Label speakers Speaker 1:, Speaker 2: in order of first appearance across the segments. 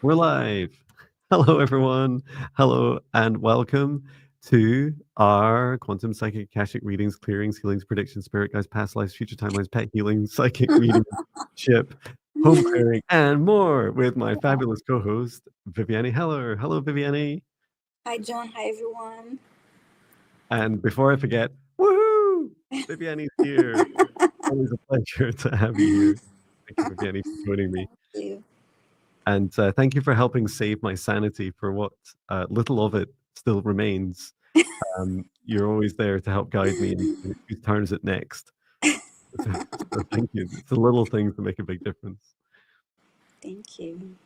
Speaker 1: We're live. Hello, everyone. Hello, and welcome to our Quantum Psychic Akashic Readings, Clearings, Healings, Predictions, Spirit Guides, Past Lives, Future Timelines, Pet Healing, Psychic Reading, Ship, Home Clearing, and more with my fabulous co-host, Viviane Heller. Hello, Viviane.
Speaker 2: Hi, John. Hi, everyone.
Speaker 1: And before I forget, woohoo! Viviane's here. Always a pleasure to have you here. Thank you, Viviane, for joining me.
Speaker 2: Thank you.
Speaker 1: And thank you for helping save my sanity for what little of it still remains. You're always there to help guide me into whose turn is it next. So, so thank you. It's the little things that make a big difference.
Speaker 2: Thank you.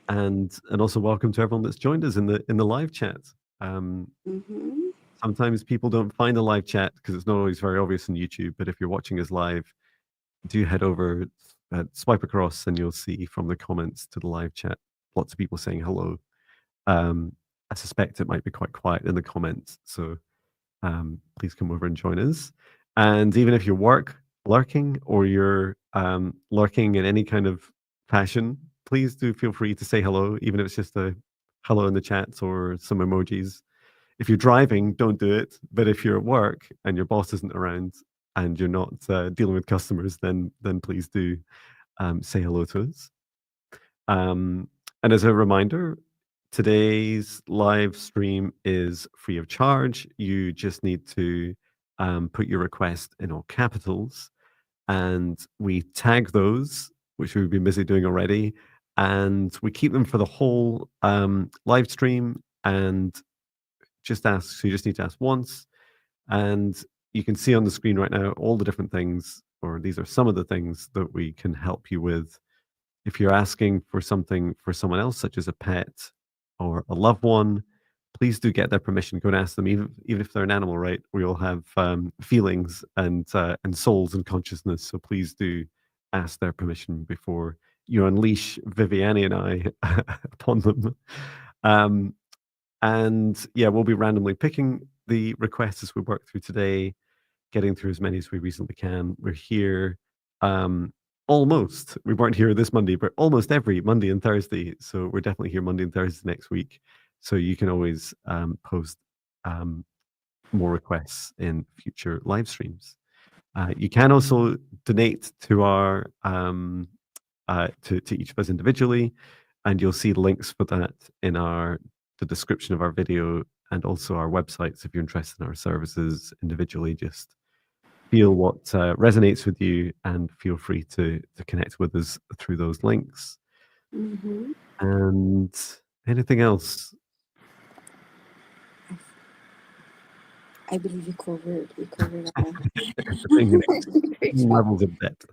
Speaker 1: And also welcome to everyone that's joined us in the live chat.
Speaker 2: Mm-hmm.
Speaker 1: Sometimes people don't find the live chat because it's not always very obvious on YouTube. But if you're watching us live, do head over, swipe across, and you'll see from the comments to the live chat lots of people saying hello. I suspect it might be quite quiet in the comments, so please come over and join us. And even if you're lurking, or you're lurking in any kind of fashion, please do feel free to say hello, even if it's just a hello in the chats or some emojis. If you're driving, don't do it. But if you're at work and your boss isn't around and you're not dealing with customers, then please do say hello to us. And as a reminder, today's live stream is free of charge. You just need to put your request in all capitals, and we tag those, which we've been busy doing already, and we keep them for the whole live stream. And just ask. So you just need to ask once, and you can see on the screen right now all the different things, or these are some of the things that we can help you with. If you're asking for something for someone else, such as a pet or a loved one, please do get their permission. Go and ask them, even if they're an animal, right? We all have feelings and souls and consciousness. So please do ask their permission before you unleash Viviane and I upon them. Um, and yeah, we'll be randomly picking the requests as we work through today, getting through as many as we reasonably can. We're here almost. We weren't here this Monday, but almost every Monday and Thursday. So we're definitely here Monday and Thursday next week. So you can always post more requests in future live streams. You can also donate to our to each of us individually, and you'll see links for that in the description of our video, and also our websites if you're interested in our services individually. Just feel what resonates with you, and feel free to connect with us through those links.
Speaker 2: Mm-hmm.
Speaker 1: And anything else?
Speaker 2: I believe we covered all.
Speaker 1: Everything in
Speaker 2: Great
Speaker 1: extreme
Speaker 2: job.
Speaker 1: levels of depth.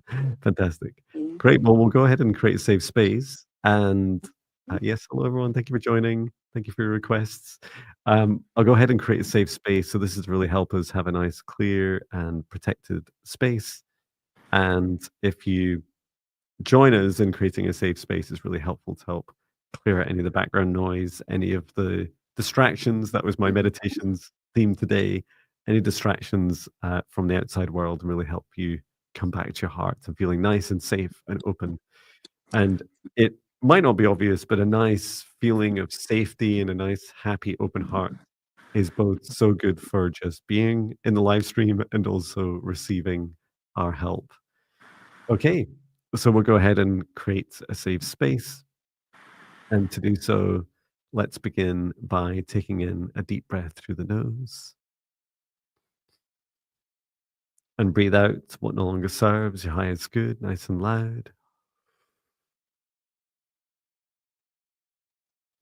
Speaker 1: Fantastic.
Speaker 2: Yeah.
Speaker 1: Great. Well, we'll go ahead and create a safe space. And yes, hello everyone. Thank you for joining. Thank you for your requests. I'll go ahead and create a safe space. So this is really help us have a nice, clear, and protected space. And if you join us in creating a safe space, is really helpful to help clear out any of the background noise, any of the distractions. That was my meditation's theme today. Any distractions from the outside world, and really help you come back to your heart and feeling nice and safe and open. And it might not be obvious, but a nice feeling of safety and a nice, happy, open heart is both so good for just being in the live stream and also receiving our help. Okay, so we'll go ahead and create a safe space. And to do so, let's begin by taking in a deep breath through the nose and breathe out what no longer serves. Your highest good, nice and loud.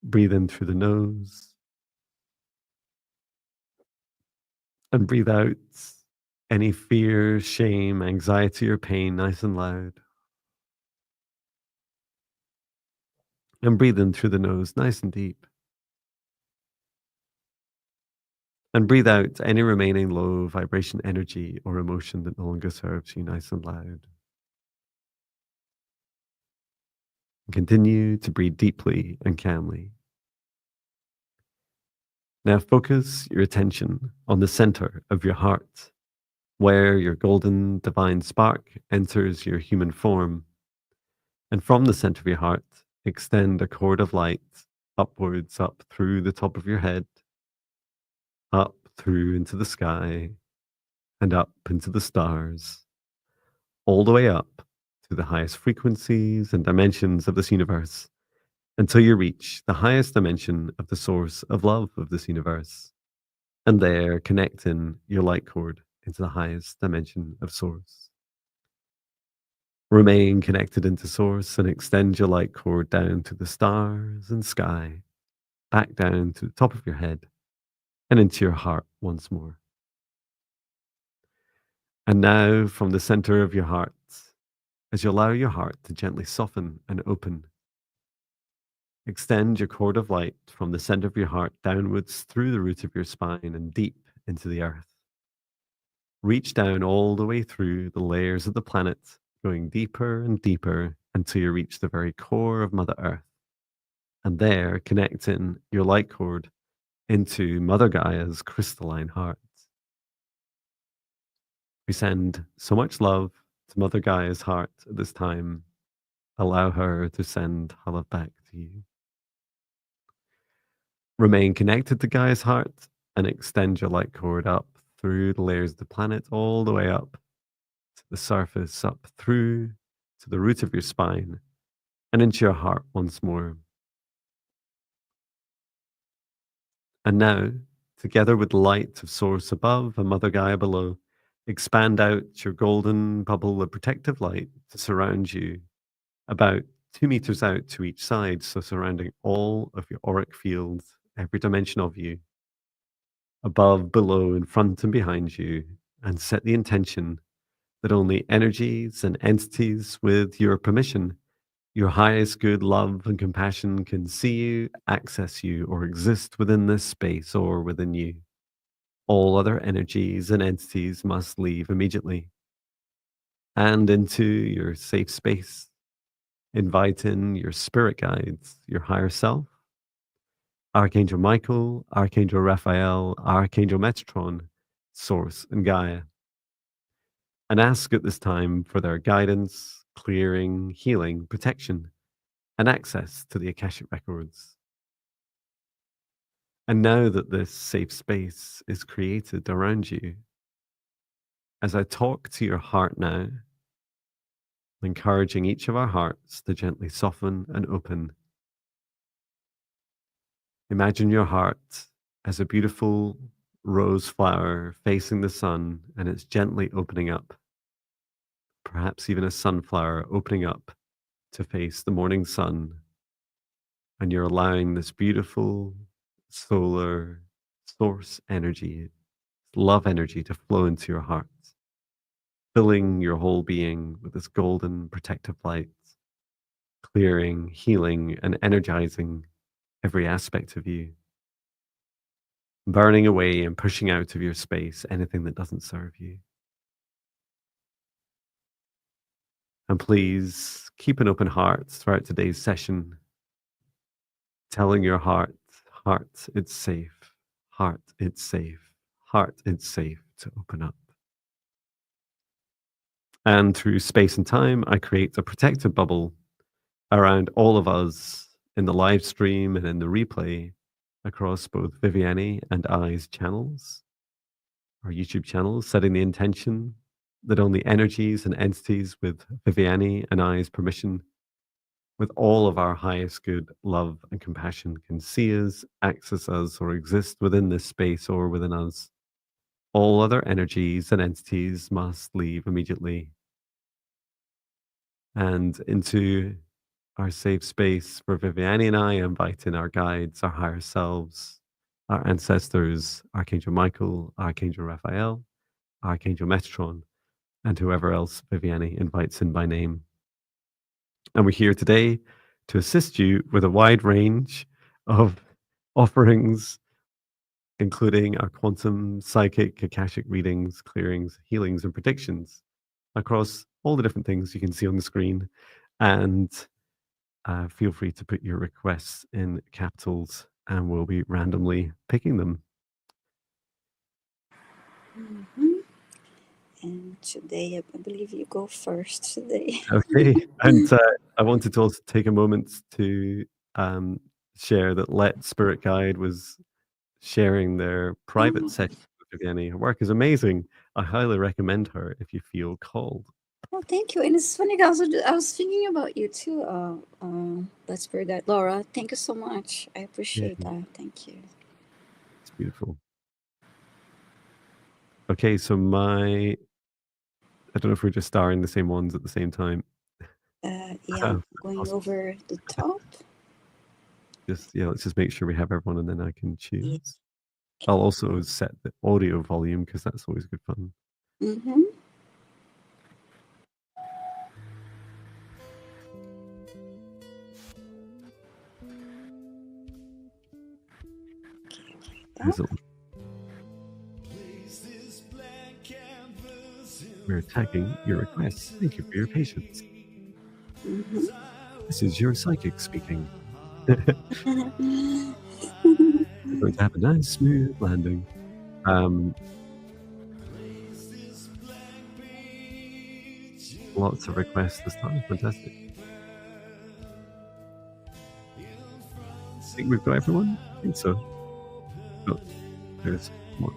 Speaker 1: Breathe in through the nose and breathe out any fear, shame, anxiety, or pain, nice and loud. And breathe in through the nose, nice and deep. And breathe out any remaining low vibration energy or emotion that no longer serves you, nice and loud. And continue to breathe deeply and calmly. Now focus your attention on the center of your heart, where your golden divine spark enters your human form. And from the center of your heart, extend a cord of light upwards, up through the top of your head, up through into the sky, and up into the stars, all the way up to the highest frequencies and dimensions of this universe, until you reach the highest dimension of the source of love of this universe. And there, connecting your light cord into the highest dimension of source. Remain connected into source and extend your light cord down to the stars and sky, back down to the top of your head and into your heart once more. And now, from the center of your heart, as you allow your heart to gently soften and open, extend your cord of light from the center of your heart downwards through the root of your spine and deep into the earth. Reach down all the way through the layers of the planet, going deeper and deeper until you reach the very core of Mother Earth. And there, connecting your light cord into Mother Gaia's crystalline heart. We send so much love to Mother Gaia's heart at this time. Allow her to send her love back to you. Remain connected to Gaia's heart and extend your light cord up through the layers of the planet, all the way up to the surface, up through to the root of your spine and into your heart once more. And now, together with the light of Source above and Mother Gaia below, expand out your golden bubble of protective light to surround you about 2 meters out to each side, so surrounding all of your auric fields, every dimension of you, above, below, in front and behind you, and set the intention that only energies and entities with your permission, your highest good, love, and compassion can see you, access you, or exist within this space or within you. All other energies and entities must leave immediately. And into your safe space, invite in your spirit guides, your higher self, Archangel Michael, Archangel Raphael, Archangel Metatron, Source, and Gaia. And ask at this time for their guidance, clearing, healing, protection, and access to the Akashic records. And now that this safe space is created around you, as I talk to your heart now, encouraging each of our hearts to gently soften and open. Imagine your heart as a beautiful rose flower facing the sun, and it's gently opening up. Perhaps even a sunflower opening up to face the morning sun. And you're allowing this beautiful solar source energy, love energy to flow into your heart, filling your whole being with this golden protective light, clearing, healing, and energizing every aspect of you, burning away and pushing out of your space anything that doesn't serve you. And please keep an open heart throughout today's session, telling your heart, it's safe, heart, it's safe, heart, it's safe to open up. And through space and time, I create a protective bubble around all of us in the live stream and in the replay across both Viviane and I's channels, our YouTube channels, setting the intention that only energies and entities with Viviane and I's permission, with all of our highest good, love, and compassion can see us, access us, or exist within this space or within us. All other energies and entities must leave immediately. And into our safe space for Viviane and I, inviting our guides, our higher selves, our ancestors, Archangel Michael, Archangel Raphael, Archangel Metatron, and whoever else Viviane invites in by name. And we're here today to assist you with a wide range of offerings, including our quantum, psychic, Akashic readings, clearings, healings, and predictions across all the different things you can see on the screen. And feel free to put your requests in capitals and we'll be randomly picking them.
Speaker 2: Mhm. And today, I believe you go first today.
Speaker 1: Okay. And I wanted to also take a moment to share that Let Spirit Guide was sharing their private
Speaker 2: Oh,
Speaker 1: session with Viviane. Her work is amazing. I highly recommend her if you feel called.
Speaker 2: oh, thank you. And it's funny, I was thinking about you too. Let's pray that. Laura, thank you so much. I
Speaker 1: Yeah,
Speaker 2: appreciate that. Thank you.
Speaker 1: it's beautiful. Okay, so I don't know if we're just starring the same ones at the same time.
Speaker 2: Yeah, going
Speaker 1: Awesome.
Speaker 2: over the top.
Speaker 1: Let's just make sure we have everyone and then I can
Speaker 2: Yeah.
Speaker 1: choose. I'll also set the audio volume because that's always good fun.
Speaker 2: Mm-hmm.
Speaker 1: How's it look? We're tagging your requests. Thank you for your patience.
Speaker 2: Mm-hmm.
Speaker 1: This is your psychic speaking. We're going to have a nice, smooth landing. Lots of requests this time. Fantastic. I think we've got everyone. I think so. Oh, there's more.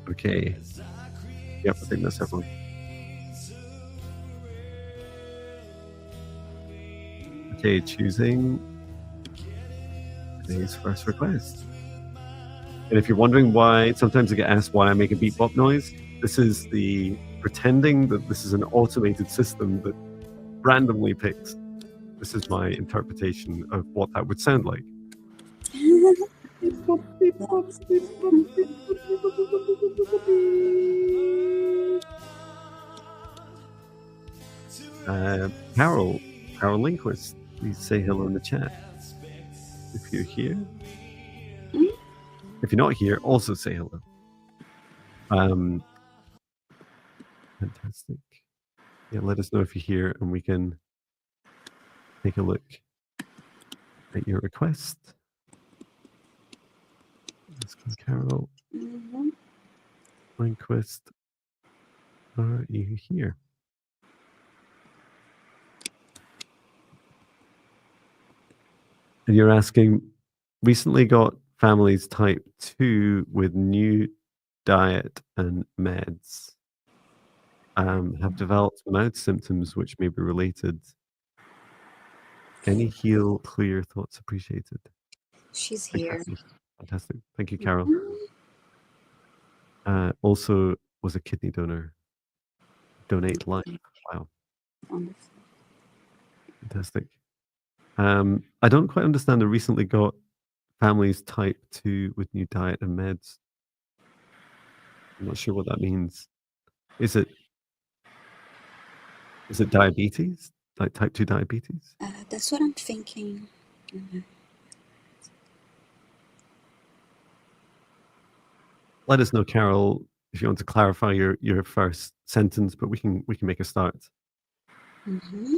Speaker 1: Okay. Yep, I think that's everyone. Okay, choosing today's first request. And if you're wondering why, sometimes I get asked why I make a beep bop noise. This is the pretending that this is an automated system that randomly picks. This is my interpretation of what that would sound like. Carol Linquist, please say hello in the chat if you're here. If you're not here, also say hello. Fantastic. Yeah, let us know if you're here and we can take a look at your request. Let's go, Carol
Speaker 2: Mm-hmm.
Speaker 1: Linquist. Are you here? And you're asking, recently got families type 2 with new diet and meds. Have developed mouth symptoms which may be related. Any heal, clear thoughts appreciated.
Speaker 2: She's here.
Speaker 1: Fantastic. Thank you, Carol. Also was a kidney donor. Donate life. Wow.
Speaker 2: Wonderful.
Speaker 1: Fantastic. I don't quite understand the recently got families type 2 with new diet and meds. I'm not sure what that means. Is it diabetes? Like type 2 diabetes?
Speaker 2: That's what I'm thinking. Mm-hmm.
Speaker 1: Let us know, Carol, if you want to clarify your first sentence, but we can make a start.
Speaker 2: Mm-hmm.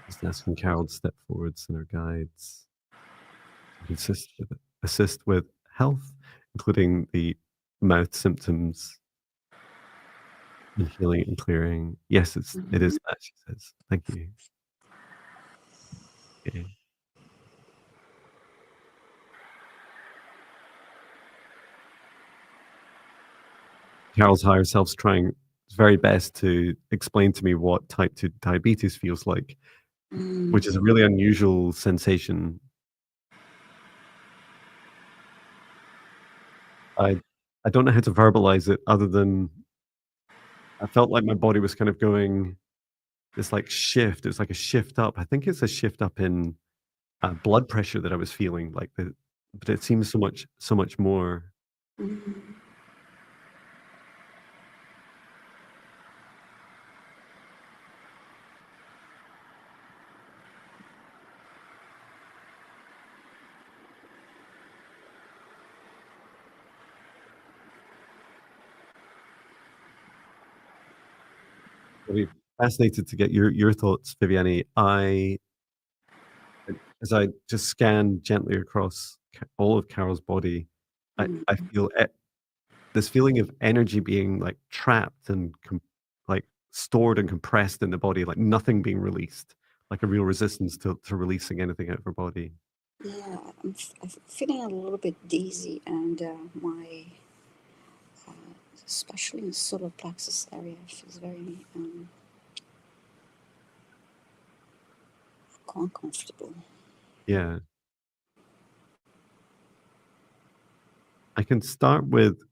Speaker 1: Just asking Carol to step forwards in her guides. Assist with health, including the mouth symptoms and healing and clearing. Yes, it is that, she says. Thank you. Okay. Carol's higher self's trying his very best to explain to me what type 2 diabetes feels like, which is a really unusual sensation. I don't know how to verbalize it other than I felt like my body was kind of going this like shift. It's like a shift up. I think it's a shift up in blood pressure that I was feeling like but it seems so much more.
Speaker 2: Mm-hmm.
Speaker 1: I'll be fascinated to get your thoughts, Viviane. as I just scan gently across all of Carol's body, I
Speaker 2: Mm.
Speaker 1: feel this feeling of energy being like trapped and like stored and compressed in the body, like nothing being released, like a real resistance to releasing anything out of her body.
Speaker 2: Yeah, I'm feeling a little bit dizzy, and my, uh, especially in the solar plexus area, feels very uncomfortable.
Speaker 1: Yeah. I can start with,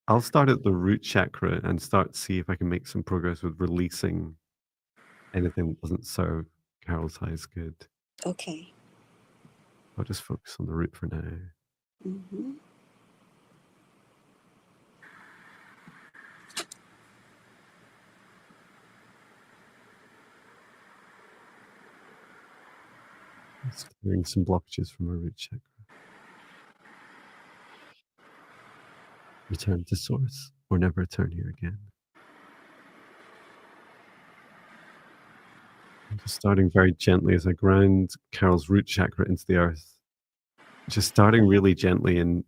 Speaker 1: I'll start at the root chakra and start to see if I can make some progress with releasing anything that doesn't serve Carol's highest good.
Speaker 2: Okay.
Speaker 1: I'll just focus on the root for now.
Speaker 2: Mm-hmm.
Speaker 1: Just clearing some blockages from our root chakra. Return to source or never return here again. I'm just starting very gently as I ground Carol's root chakra into the earth. Just starting really gently and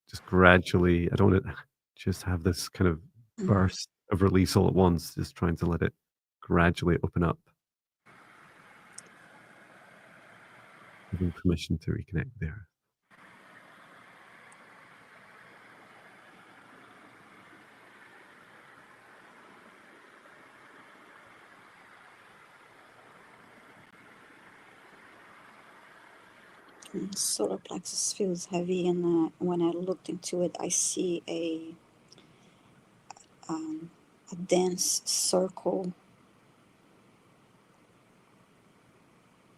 Speaker 1: just gradually. I don't want to just have this kind of burst of release all at once, just trying to let it gradually open up, giving permission to reconnect with the earth.
Speaker 2: Solar plexus feels heavy, and when I looked into it, I see a dense circle.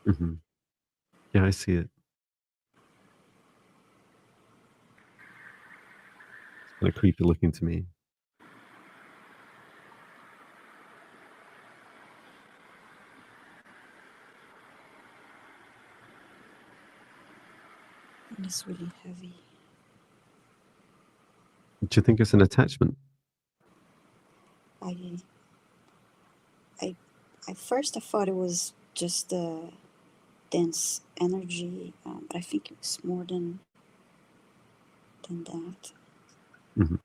Speaker 1: Mm-hmm. Yeah, I see it. It's kind of creepy looking to me.
Speaker 2: And it's really heavy.
Speaker 1: Do you think it's an attachment?
Speaker 2: I, I, I thought it was just the dense energy, but I think it was more than that.
Speaker 1: Mm-hmm.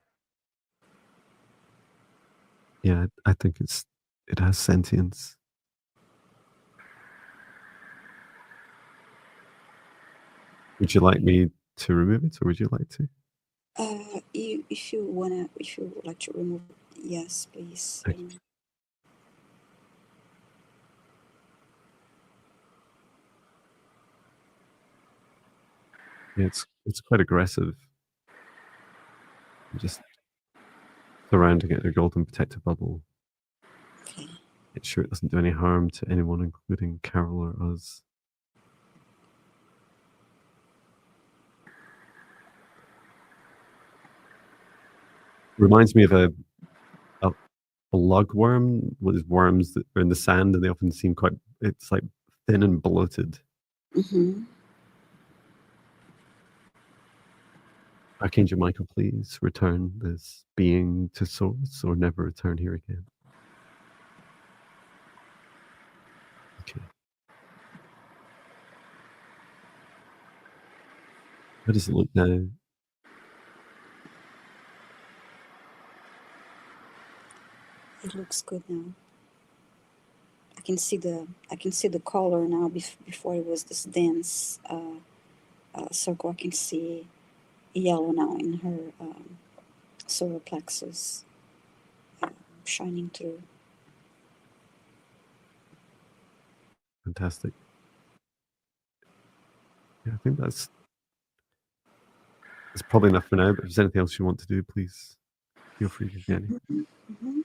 Speaker 1: Yeah, I think it has sentience. Would you like me to remove it, or would you like to?
Speaker 2: If you would like to remove it, yes, please.
Speaker 1: Okay. Yeah, it's quite aggressive. I'm just surrounding it in a golden protective bubble.
Speaker 2: Okay.
Speaker 1: Make sure it doesn't do any harm to anyone, including Carol or us. Reminds me of a lugworm with worms that are in the sand, and they often seem quite. It's like thin and bloated.
Speaker 2: Mm-hmm.
Speaker 1: Archangel Michael, please return this being to source or never return here again. Okay. How does it look now?
Speaker 2: It looks good now. I can see the color now. Before it was this dense circle. I can see yellow now in her solar plexus, shining through.
Speaker 1: Fantastic. Yeah, I think that's probably enough for now. But if there's anything else you want to do, please feel free, Viviane.
Speaker 2: Mm-hmm.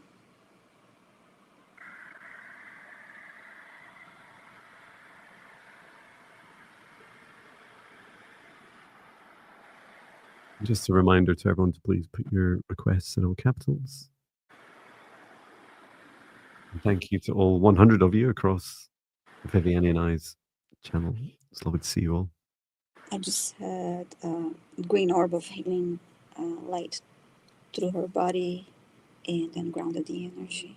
Speaker 1: Just a reminder to everyone to please put your requests in all capitals. And thank you to all 100 of you across Viviane and I's channel. It's lovely to see you all.
Speaker 2: I just had a green orb of healing light through her body, and then grounded the energy.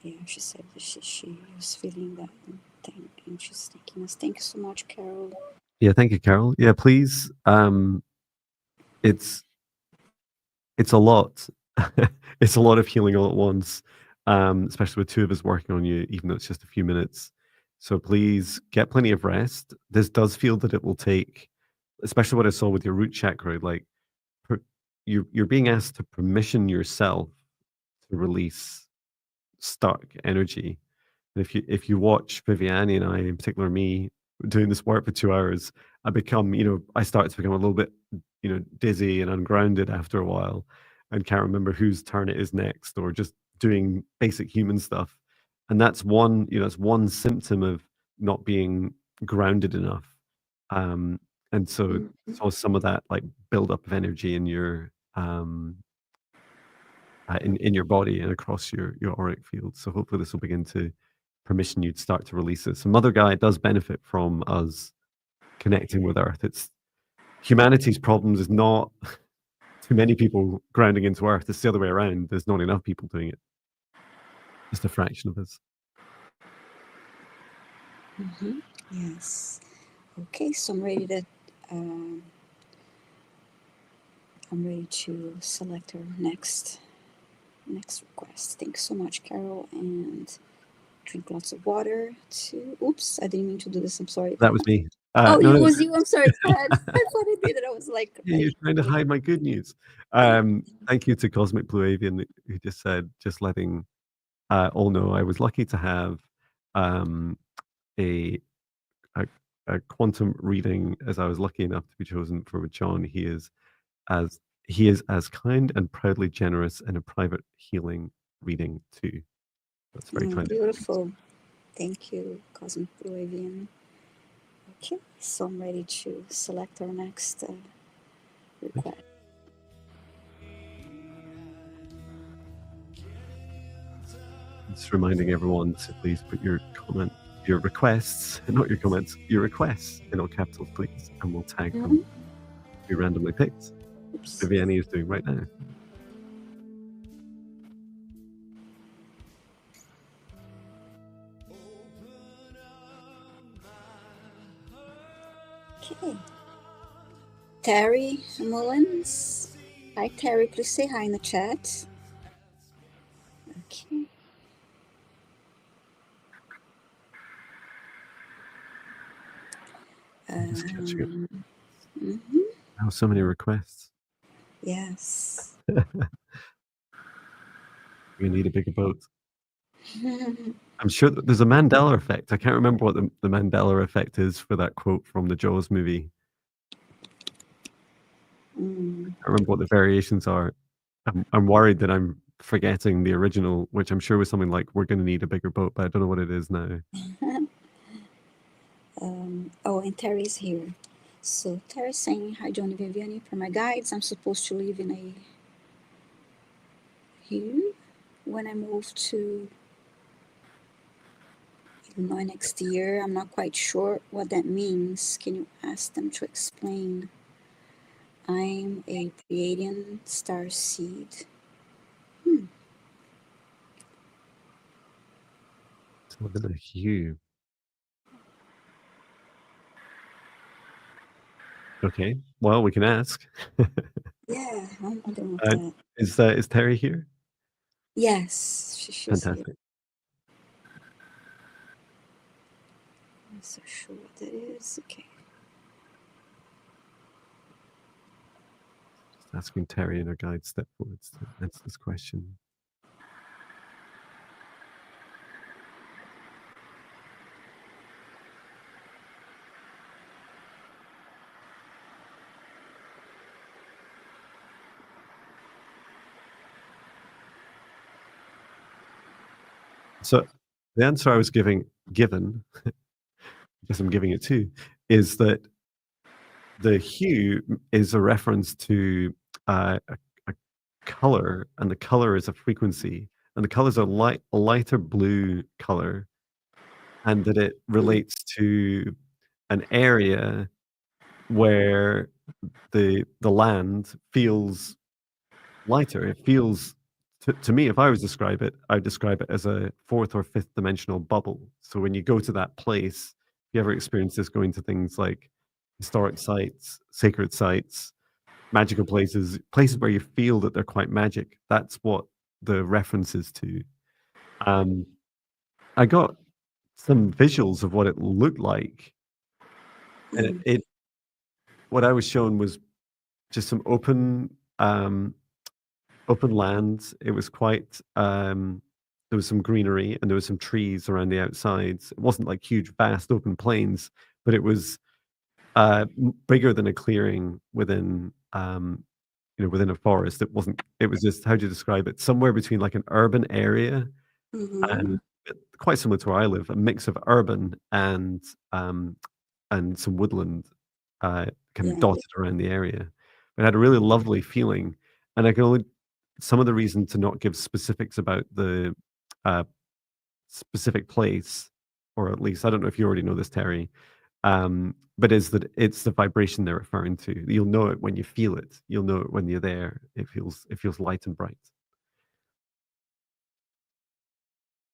Speaker 2: Yeah, she said that she was feeling that. And she's thanking us. Thank you so much, Carol.
Speaker 1: Yeah, thank you, Carol. Yeah, please. It's a lot. It's a lot of healing all at once, especially with two of us working on you, even though it's just a few minutes. So please get plenty of rest. This does feel that it will take, especially what I saw with your root chakra, like you're being asked to permission yourself to release stuck energy. And if you watch Viviane and I, in particular me, doing this work for 2 hours, I start to become a little bit, dizzy and ungrounded after a while, and can't remember whose turn it is next, or just doing basic human stuff. And that's one symptom of not being grounded enough. And so some of that like buildup of energy in your in your body and across your auric field. So hopefully this will begin to permission you to start to release it. So Mother Gaia does benefit from us connecting with Earth. It's humanity's problems is not too many people grounding into Earth. It's the other way around. There's not enough people doing it. Just a fraction of us.
Speaker 2: Yes. Okay, so I'm ready to select our next request. Thanks so much, Carol, and drink lots of water too. Oops, I didn't mean to do this. I'm sorry.
Speaker 1: That was me.
Speaker 2: Oh, it was you. I'm sorry. I thought I did it. I was like,
Speaker 1: yeah, you're trying to hide my good news. Thank you to Cosmic Blue Avian who just said, just letting all know I was lucky to have a quantum reading, as I was lucky enough to be chosen for with John. He is as kind and proudly generous in a private healing reading too. That's very kind.
Speaker 2: Beautiful. Thank you, Cosmic Blue Avian. Okay, so I'm ready to select our next request.
Speaker 1: Just reminding everyone to please put your requests, not your comments, your requests in all capitals, please, and we'll tag them. Be randomly picked.
Speaker 2: Oops.
Speaker 1: Viviane is doing right now.
Speaker 2: Okay. Terry Mullins. Hi, Terry. Please say hi in the chat. Okay.
Speaker 1: Just catching up. Oh, so many requests.
Speaker 2: Yes.
Speaker 1: We need a bigger boat. I'm sure that there's a Mandela effect. I can't remember what the Mandela effect is for that quote from the Jaws movie. I remember what the variations are. I'm worried that I'm forgetting the original, which I'm sure was something like, we're going to need a bigger boat, but I don't know what it is now.
Speaker 2: Oh, and Terry's here. So Terry's saying, hi, Johnny Viviane. Per my guides, I'm supposed to live in a here when I move to Illinois next year. I'm not quite sure what that means. Can you ask them to explain? I'm a Pleiadian star seed.
Speaker 1: So we're going to hue. Okay, well, we can ask.
Speaker 2: Yeah, I don't know
Speaker 1: that. Is Terry here?
Speaker 2: Yes, she's
Speaker 1: fantastic.
Speaker 2: Here. I'm not so sure what that is. Okay.
Speaker 1: Just asking Terry and her guide step forwards to answer this question. So the answer I was given, I guess I'm giving it too, is that the hue is a reference to a color, and the color is a frequency, and the color is a lighter blue color, and that it relates to an area where the land feels lighter. It feels to me, if I was describe it, I'd describe it as a fourth or fifth dimensional bubble. So when you go to that place, if you ever experience this, going to things like historic sites, sacred sites, magical places, places where you feel that they're quite magic, that's what the reference is to. I got some visuals of what it looked like, and it what I was shown was just some open land. It was quite there was some greenery and there was some trees around the outsides. It wasn't like huge, vast open plains, but it was bigger than a clearing within within a forest. It wasn't. It was just, how do you describe it? Somewhere between like an urban area and quite similar to where I live, a mix of urban and some woodland kind of dotted around the area. It had a really lovely feeling, and I can only some of the reason to not give specifics about the uh, specific place, or at least I don't know if you already know this, Terry, but is that it's the vibration they're referring to. You'll know it when you feel it. You'll know it when you're there. It feels light and bright.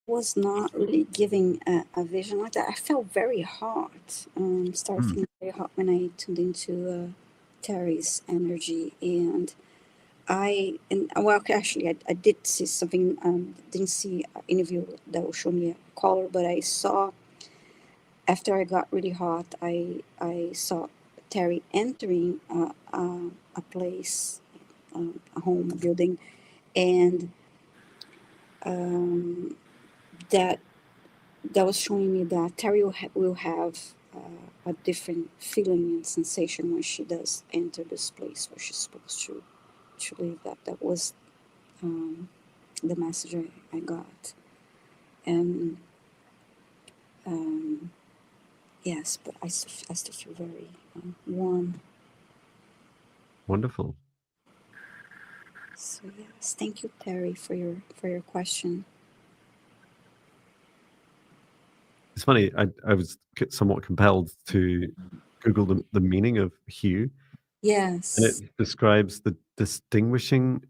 Speaker 2: Was not really giving a vision like that. I felt very hot. Started feeling very hot when I tuned into Terry's energy, and well, actually, I did see something. Didn't see any of you that will show me a color, but I saw, after I got really hot, I saw Terry entering a place, a home, a building, and that was showing me that Terry will have a different feeling and sensation when she does enter this place where she's supposed to live. That was the message I got. And yes, but I still feel very warm.
Speaker 1: Wonderful.
Speaker 2: So yes, thank you, Terry, for your question.
Speaker 1: It's funny. I was somewhat compelled to Google the meaning of hue, and
Speaker 2: Yes.
Speaker 1: it describes the distinguishing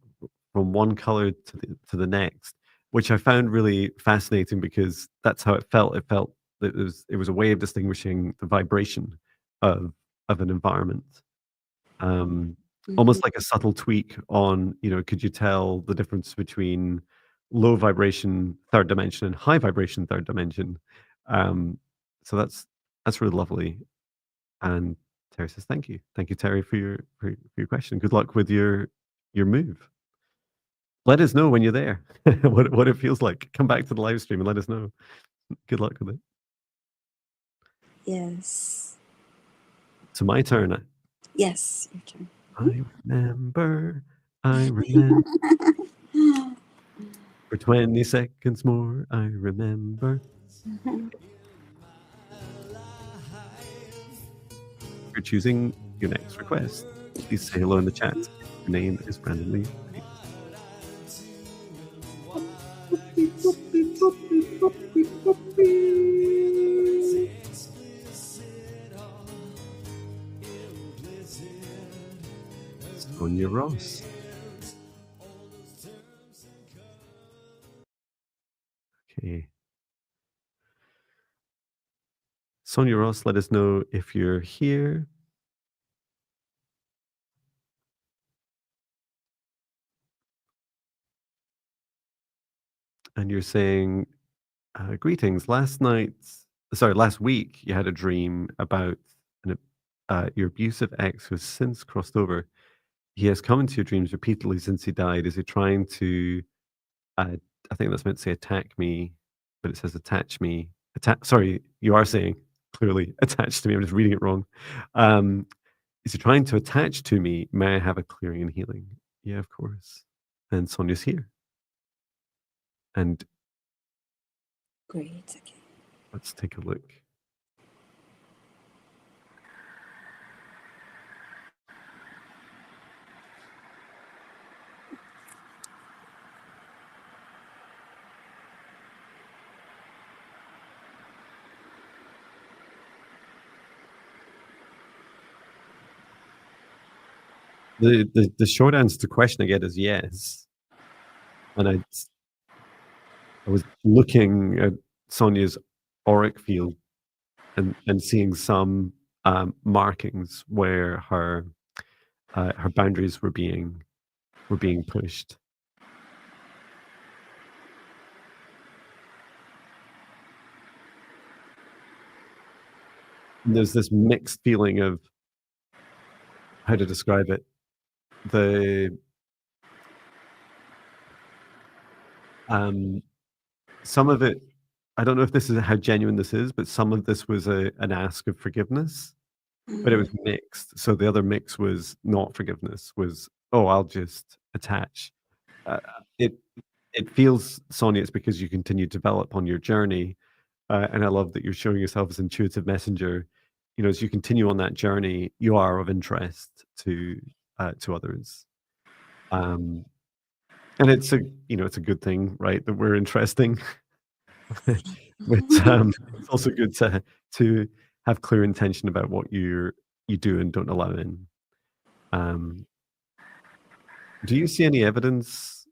Speaker 1: from one color to the next, which I found really fascinating because that's how it felt. It felt that it was a way of distinguishing the vibration of an environment. Almost like a subtle tweak on, could you tell the difference between low vibration third dimension and high vibration third dimension? So that's really lovely. And Terry says, "Thank you, Terry, for your question. Good luck with your move. Let us know when you're there, what it feels like. Come back to the live stream and let us know. Good luck with it."
Speaker 2: Yes.
Speaker 1: So my turn.
Speaker 2: Yes, your turn.
Speaker 1: I remember. For 20 seconds more, I remember. If you're choosing your next request, please say hello in the chat. Your name is randomly picked. Sonia Ross. Okay. Sonia Ross, let us know if you're here. And you're saying, greetings. Last week, you had a dream about your abusive ex who has since crossed over. He has come into your dreams repeatedly since he died. Is he trying to, I think that's meant to say attack me, but it says attach me. Sorry, you are saying clearly attach to me. I'm just reading it wrong. Is he trying to attach to me? May I have a clearing and healing? Yeah, of course. And Sonia's here. And
Speaker 2: great. Okay.
Speaker 1: let's take a look. The short answer to the question I get is yes. And I was looking at Sonia's auric field and seeing some markings where her boundaries were being pushed. And there's this mixed feeling of how to describe it. Some of it, I don't know if this is how genuine this is, but some of this was an ask of forgiveness, but it was mixed. So the other mix was not forgiveness, was, oh, I'll just attach. It feels, Sonia, it's because you continue to develop on your journey. And I love that you're showing yourself as intuitive messenger. You know, as you continue on that journey, you are of interest to others. And it's a good thing, right? That we're interesting. But it's also good to have clear intention about what you do and don't allow in. Do you see any evidence,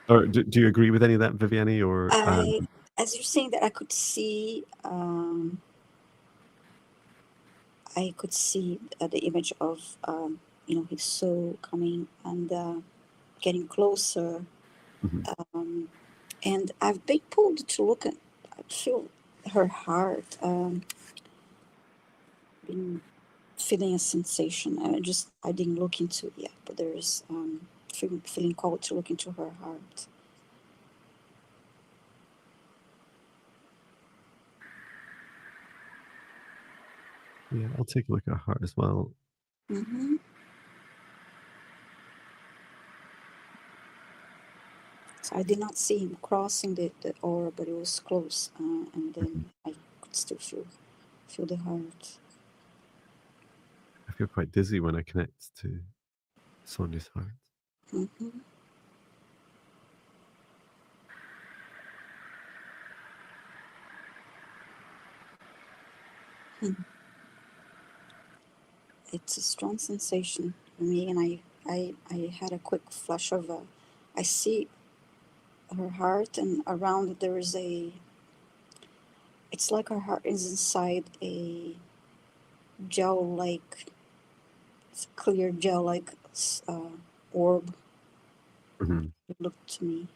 Speaker 1: or do you agree with any of that, Viviane? Or
Speaker 2: as you're saying that, I could see the image of his soul coming and getting closer. And I've been pulled to look at, I feel her heart, been feeling a sensation. I didn't look into it yet, but there's feeling called to look into her heart.
Speaker 1: Yeah, I'll take a look at her heart as well.
Speaker 2: Mm-hmm. So I did not see him crossing the aura, but it was close, and then I could still feel the heart.
Speaker 1: I feel quite dizzy when I connect to Sonia's heart.
Speaker 2: Mm-hmm. It's a strong sensation for me, and I had a quick flash of I see her heart, and around it there is it's like her heart is inside a gel-like, clear gel-like orb. It looked to me.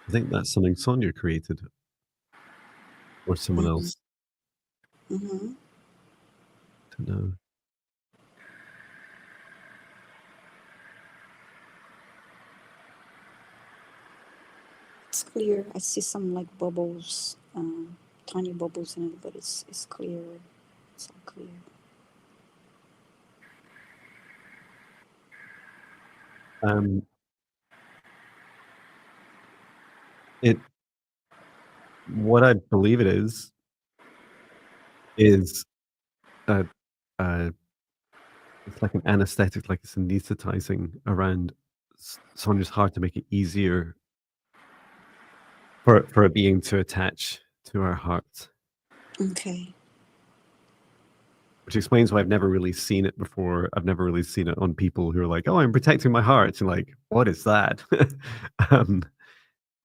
Speaker 1: I think that's something Sonia created, or someone else.
Speaker 2: Mm-hmm.
Speaker 1: Don't know.
Speaker 2: It's clear. I see some like bubbles, tiny bubbles in it, but it's clear. It's all clear.
Speaker 1: What I believe it is it's like an anesthetic, like it's anesthetizing around Sonia's heart to make it easier for a being to attach to our heart.
Speaker 2: Okay.
Speaker 1: Which explains why I've never really seen it before. I've never really seen it on people who are like, "Oh, I'm protecting my heart," and like, what is that?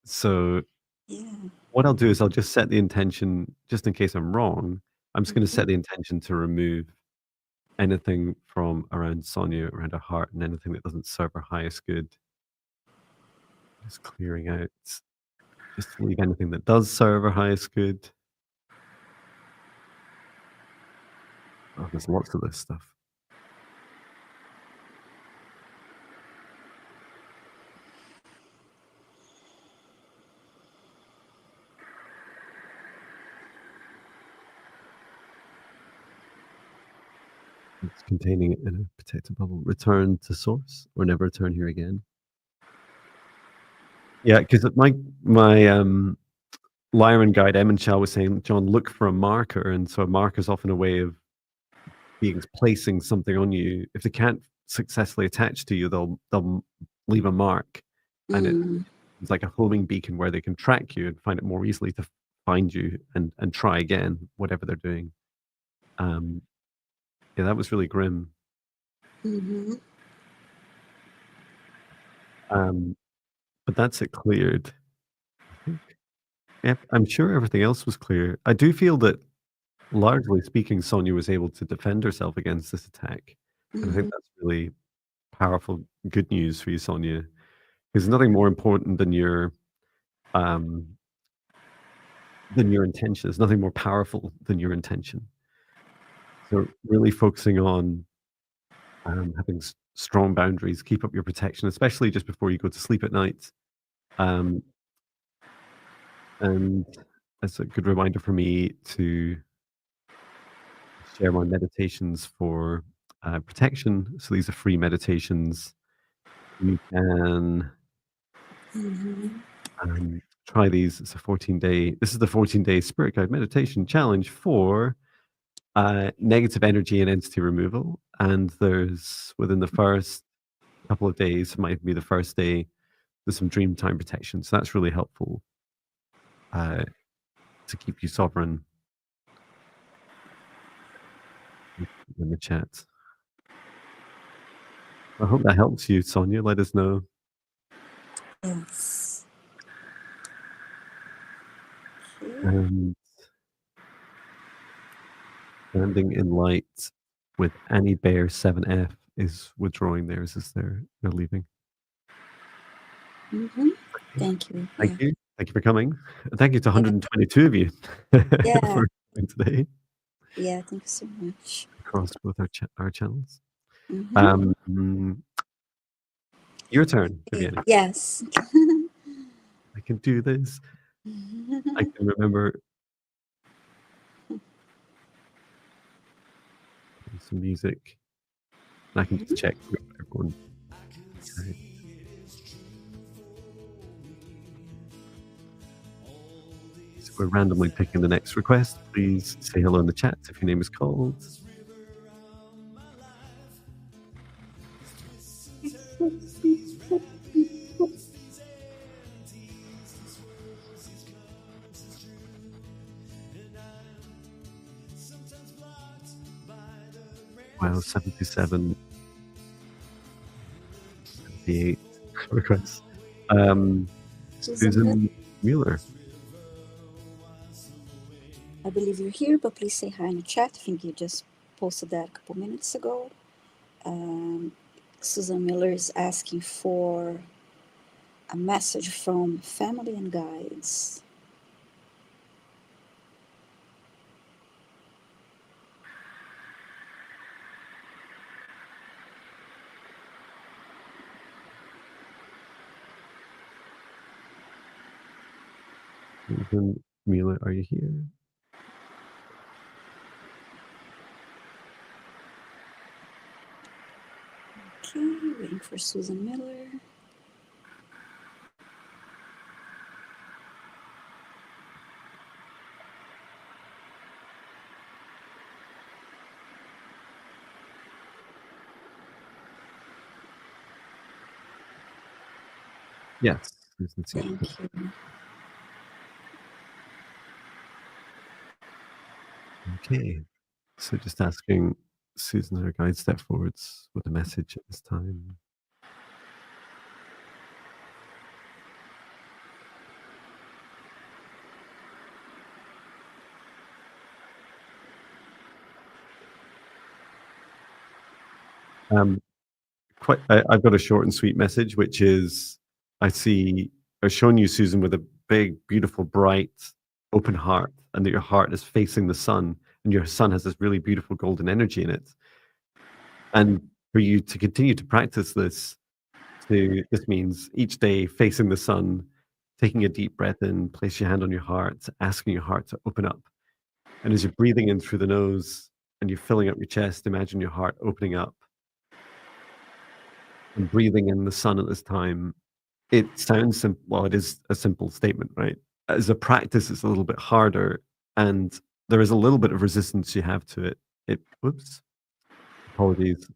Speaker 1: So
Speaker 2: Yeah.
Speaker 1: what I'll do is I'll just set the intention, just in case I'm wrong. I'm just going to set the intention to remove anything from around Sonia, around her heart, and anything that doesn't serve her highest good. Just clearing out, just to leave anything that does serve her highest good. Oh, there's lots of this stuff. It's containing it in a potato bubble. Return to source, or never return here again. Yeah, because my Lyran guide Eminchal was saying, John, look for a marker, and so a marker is often a way of beings placing something on you. If they can't successfully attach to you, they'll leave a mark, and it's like a homing beacon where they can track you and find it more easily to find you and try again, whatever they're doing. Yeah, that was really grim.
Speaker 2: Mm-hmm.
Speaker 1: But that's it cleared, I think. Yep, I'm sure everything else was clear. I do feel that, largely speaking, Sonia was able to defend herself against this attack, and I think
Speaker 2: Mm-hmm.
Speaker 1: that's really powerful, good news for you, Sonia. There's nothing more important um, than your intention. There's nothing more powerful than your intention. So really focusing on having strong boundaries, keep up your protection, especially just before you go to sleep at night. Um, and that's a good reminder for me to share my meditations for protection. So these are free meditations. You can
Speaker 2: Mm-hmm.
Speaker 1: try these. It's a 14-day. This is the 14-day Spirit Guide Meditation Challenge for negative energy and entity removal. And there's within the first couple of days, might be the first day, there's some dream time protection. So that's really helpful to keep you sovereign in the chat. I hope that helps you, Sonia. Let us know.
Speaker 2: Yes. Okay.
Speaker 1: And standing in light with Annie Bear 7F is withdrawing theirs as they're leaving.
Speaker 2: Mm-hmm.
Speaker 1: Okay.
Speaker 2: Thank you.
Speaker 1: Thank
Speaker 2: Yeah.
Speaker 1: you. Thank you for coming. Thank you to
Speaker 2: Yeah.
Speaker 1: 122 of you
Speaker 2: Yeah.
Speaker 1: for coming today
Speaker 2: Yeah. Thank you so much.
Speaker 1: across both our channels.
Speaker 2: Mm-hmm.
Speaker 1: Your turn,
Speaker 2: Okay.
Speaker 1: Viviane.
Speaker 2: Yes.
Speaker 1: I can do this. I can remember some music. And I can just check everyone. Okay. So we're randomly picking the next request. Please say hello in the chat if your name is called. Wow, 77, 78 requests. Susan Mueller.
Speaker 2: I believe you're here, but please say hi in the chat. I think you just posted that a couple minutes ago. Susan Miller is asking for a message from family and guides.
Speaker 1: Susan Mueller, are you here?
Speaker 2: Okay, waiting for Susan Miller.
Speaker 1: Yes, Susan's here.
Speaker 2: Thank you.
Speaker 1: Okay, so just asking Susan and her guide step forwards with a message at this time. I've got a short and sweet message, which is I've shown you, Susan, with a big, beautiful, bright, open heart, and that your heart is facing the sun, and your sun has this really beautiful golden energy in it. And for you to continue to practice this, this means each day facing the sun, taking a deep breath in, place your hand on your heart, asking your heart to open up. And as you're breathing in through the nose and you're filling up your chest, imagine your heart opening up and breathing in the sun at this time. It sounds simple. Well, it is a simple statement, right? As a practice, it's a little bit harder, and there is a little bit of resistance you have to it. Whoops, apologies.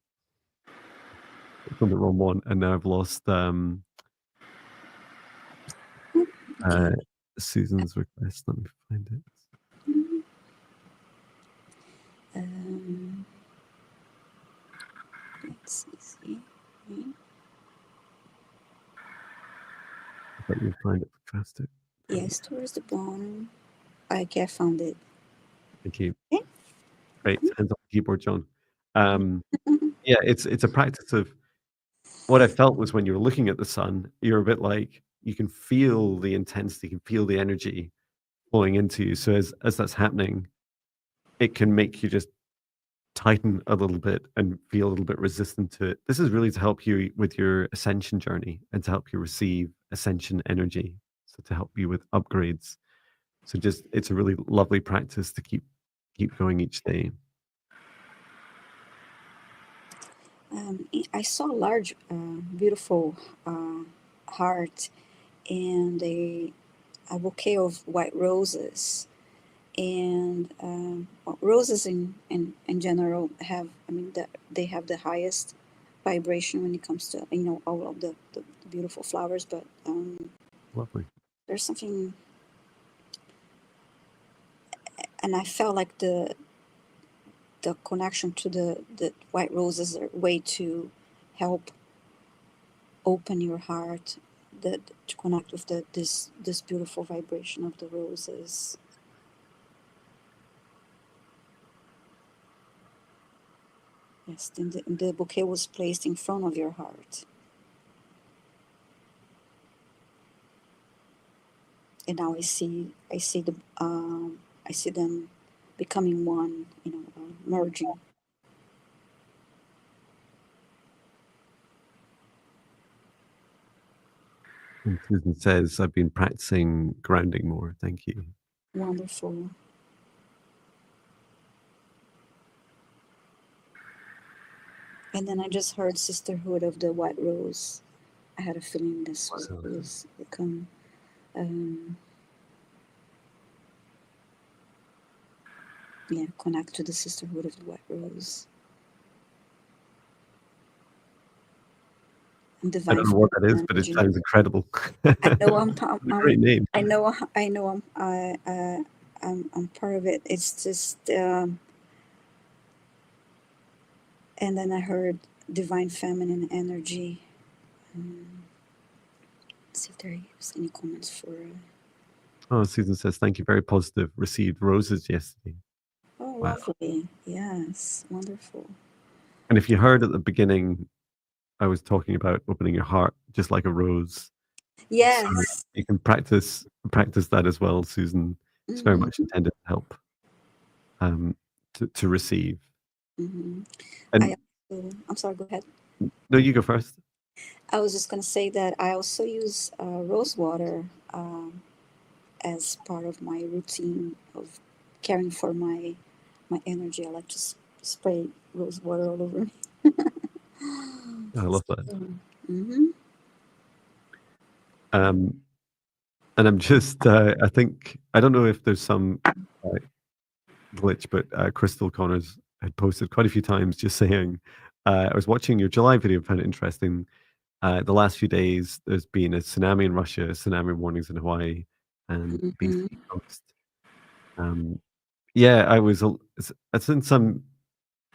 Speaker 1: It's on the wrong one, and now I've lost
Speaker 2: Okay.
Speaker 1: Susan's request. Let me find it. But you'll find it faster.
Speaker 2: Yes, towards the bottom. Okay, I found it.
Speaker 1: Thank you.
Speaker 2: Okay.
Speaker 1: Great. Hands on the keyboard, John.
Speaker 2: Mhm.
Speaker 1: Yeah, it's a practice of what I felt was when you were looking at the sun, you're a bit like you can feel the intensity, you can feel the energy flowing into you. So as that's happening, it can make you just tighten a little bit and feel a little bit resistant to it. This is really to help you with your ascension journey and to help you receive ascension energy. So to help you with upgrades. So just it's a really lovely practice to keep going each day.
Speaker 2: I saw a large, beautiful heart and a bouquet of white roses. And well, roses in general have, I mean, they have the highest vibration when it comes to, all of the beautiful flowers. But
Speaker 1: Lovely.
Speaker 2: there's something, and I felt like the connection to the white roses are a way to help open your heart, to connect with this beautiful vibration of the roses. Yes, then the bouquet was placed in front of your heart, and now I see I see them becoming one, merging.
Speaker 1: And Susan says, I've been practicing grounding more. Thank you.
Speaker 2: Wonderful. And then I just heard Sisterhood of the White Rose. I had a feeling this was become connect to the Sisterhood of the White Rose. And
Speaker 1: I
Speaker 2: divine
Speaker 1: don't know what that is, but it
Speaker 2: energy.
Speaker 1: sounds incredible.
Speaker 2: I know
Speaker 1: It's a great name.
Speaker 2: I know I'm part of it. It's just and then I heard divine feminine energy. See if there's any comments for.
Speaker 1: Oh, Susan says, thank you. Very positive. Received roses yesterday.
Speaker 2: Oh,
Speaker 1: Wow.
Speaker 2: lovely. Yes, wonderful.
Speaker 1: And if you heard at the beginning, I was talking about opening your heart just like a rose.
Speaker 2: Yes.
Speaker 1: So you can practice that as well, Susan. It's very much intended to help to receive.
Speaker 2: Mm-hmm.
Speaker 1: And
Speaker 2: I'm sorry, go ahead.
Speaker 1: no, you go first.
Speaker 2: I was just going to say that I also use rose water as part of my routine of caring for my energy. I like to spray rose water all over me.
Speaker 1: I love that.
Speaker 2: Mm-hmm.
Speaker 1: And I'm just, I think, I don't know if there's some glitch, but Crystal Connors had posted quite a few times just saying, I was watching your July video, found it interesting. The last few days, there's been a tsunami in Russia, tsunami warnings in Hawaii and BC coast. Yeah, since I'm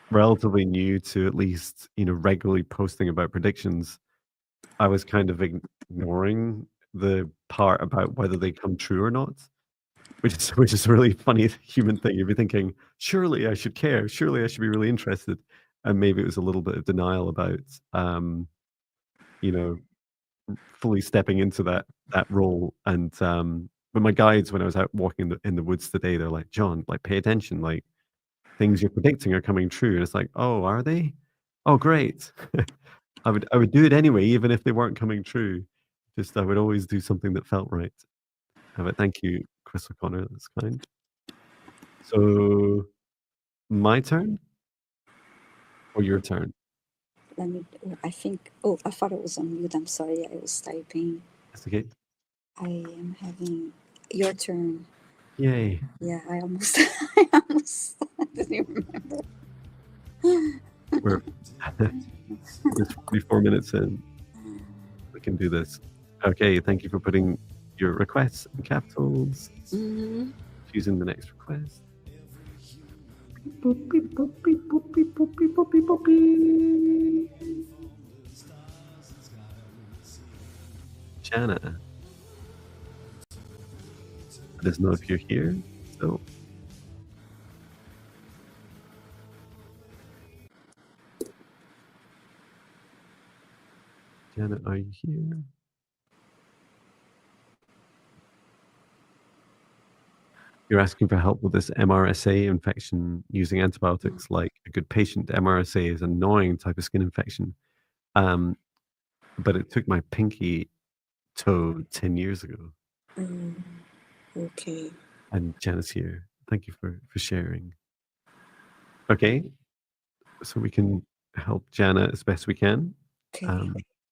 Speaker 1: relatively new to at least, regularly posting about predictions, I was kind of ignoring the part about whether they come true or not, which is a really funny human thing. You'd be thinking, surely I should care, surely I should be really interested, and maybe it was a little bit of denial about, you know, fully stepping into that role. And but my guides, when I was out walking in the woods today, they're like, John, like pay attention, like things you're predicting are coming true. And it's like, oh, are they? Oh, great. I would do it anyway, even if they weren't coming true. Just I would always do something that felt right. But thank you, Chris O'Connor. That's kind. So my turn or your turn?
Speaker 2: Let me. I think. Oh, I thought it was on mute. I'm sorry. I was typing.
Speaker 1: That's okay.
Speaker 2: I am having your turn.
Speaker 1: Yay.
Speaker 2: Yeah, I almost. I didn't remember.
Speaker 1: We're it's 44 minutes in. We can do this. Okay, thank you for putting your requests in capitals.
Speaker 2: Mm-hmm.
Speaker 1: Choosing the next request. Boopy, boopy, boopy, boopy, boopy, boopy. Jana. let us know if you're here. So, Jana, are you here? You're asking for help with this MRSA infection using antibiotics. Like a good patient, MRSA is an annoying type of skin infection. But it took my pinky toe 10 years ago.
Speaker 2: Okay.
Speaker 1: And Jana's here. Thank you for sharing. Okay, so we can help Jana as best we can.
Speaker 2: Okay.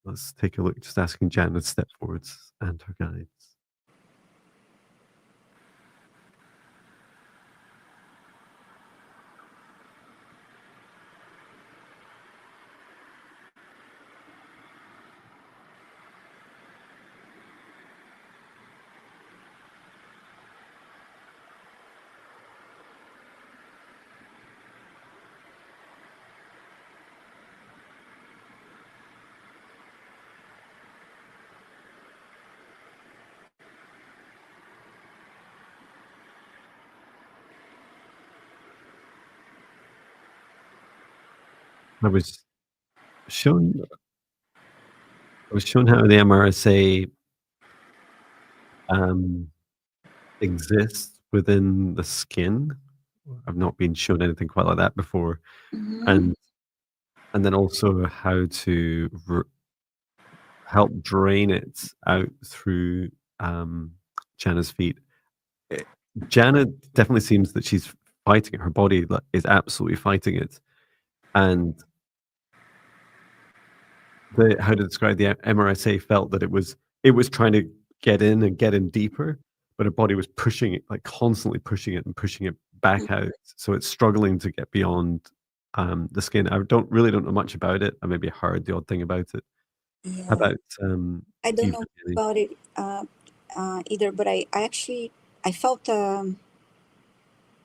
Speaker 1: Let's take a look, just asking Jana to step forwards and her guides. I was shown how the MRSA exists within the skin. I've not been shown anything quite like that before. And then also how to help drain it out through Jana's feet. Jana definitely seems that she's fighting it. Her body is absolutely fighting it. And how to describe the MRSA felt that it was trying to get in deeper, but her body was pushing it, like constantly pushing it and pushing it back out. So it's struggling to get beyond the skin. I don't know much about it. I maybe heard the odd thing about it.
Speaker 2: Yeah.
Speaker 1: How about
Speaker 2: I don't
Speaker 1: you,
Speaker 2: know
Speaker 1: Viviane?
Speaker 2: about it either, but I actually I felt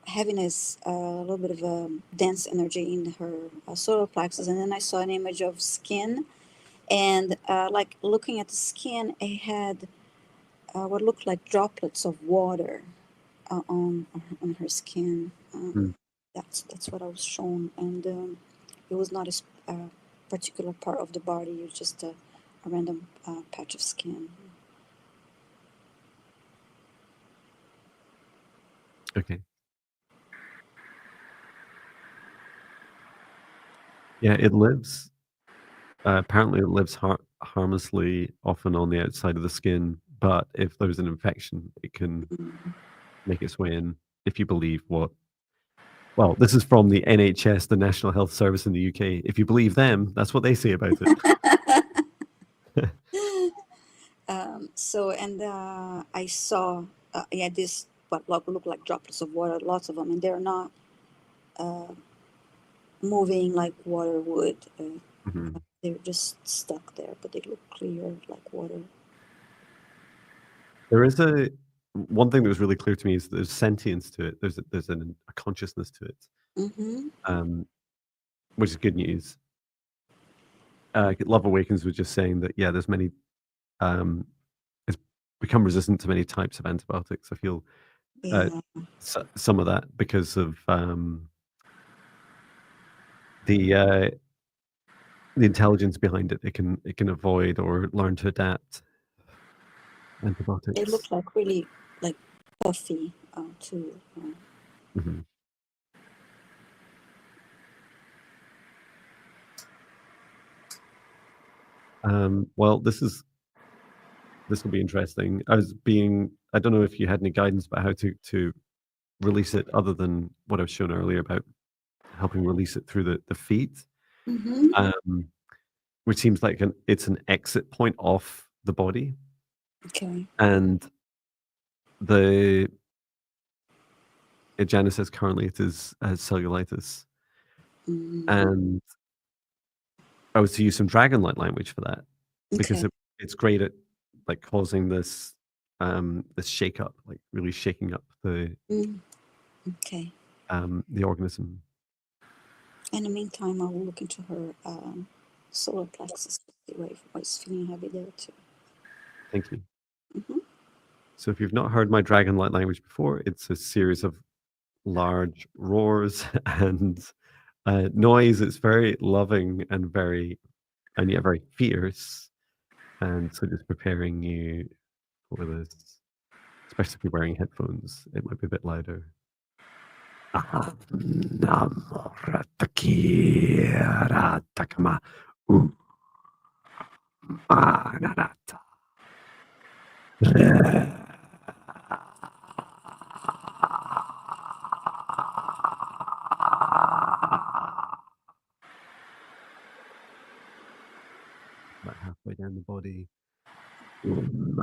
Speaker 2: having a little bit of a dense energy in her solar plexus, and then I saw an image of skin, and like looking at the skin, it had what looked like droplets of water on her skin.
Speaker 1: Mm.
Speaker 2: That's what I was shown, and it was not a particular part of the body. It was just a random patch of skin.
Speaker 1: Okay. Yeah, it lives. Apparently, it lives harmlessly, often on the outside of the skin. But if there's an infection, it can make its way in. If you believe what? Well, this is from the NHS, the National Health Service in the UK. If you believe them, that's what they say about it.
Speaker 2: So, and I saw, this what look like droplets of water, lots of them, and they're not moving like water would.
Speaker 1: Mhm.
Speaker 2: They're just stuck there, but they look clear like water.
Speaker 1: There is one thing that was really clear to me is there's sentience to it. There's a consciousness to it,
Speaker 2: Mm-hmm.
Speaker 1: which is good news. Love Awakens was just saying that there's many. It's become resistant to many types of antibiotics. I feel
Speaker 2: Yeah.
Speaker 1: some of that because of the intelligence behind it. It can avoid or learn to adapt
Speaker 2: They
Speaker 1: antibiotics.
Speaker 2: look like really like puffy too.
Speaker 1: Mhm. Well, this will be interesting. I don't know if you had any guidance about how to release it other than what I've shown earlier about helping release it through the feet,
Speaker 2: Mm-hmm.
Speaker 1: which seems like it's an exit point off the body.
Speaker 2: Okay.
Speaker 1: And the Jana says currently it is has cellulitis.
Speaker 2: Mm-hmm.
Speaker 1: And I was to use some dragon-like language for that because
Speaker 2: Okay.
Speaker 1: it's great at like causing this this shake up, like really shaking up
Speaker 2: Okay.
Speaker 1: the organism.
Speaker 2: In the meantime, I will look into her solar plexus to see what is feeling heavy there too.
Speaker 1: Thank you.
Speaker 2: Mm-hmm.
Speaker 1: So if you've not heard my dragon light language before, it's a series of large roars and noise. It's very loving and yet very fierce. And so just preparing you for this, especially if you're wearing headphones, it might be a bit louder. About halfway down the body. And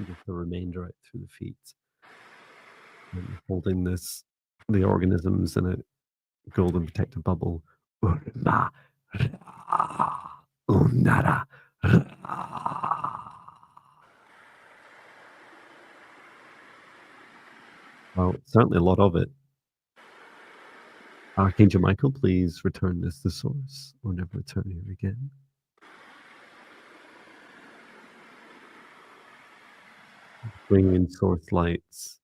Speaker 1: get the remainder out through the feet. And holding the organisms in a golden protective bubble. Well, certainly a lot of it. Archangel Michael, please return this to source or never return here again. Bring in source lights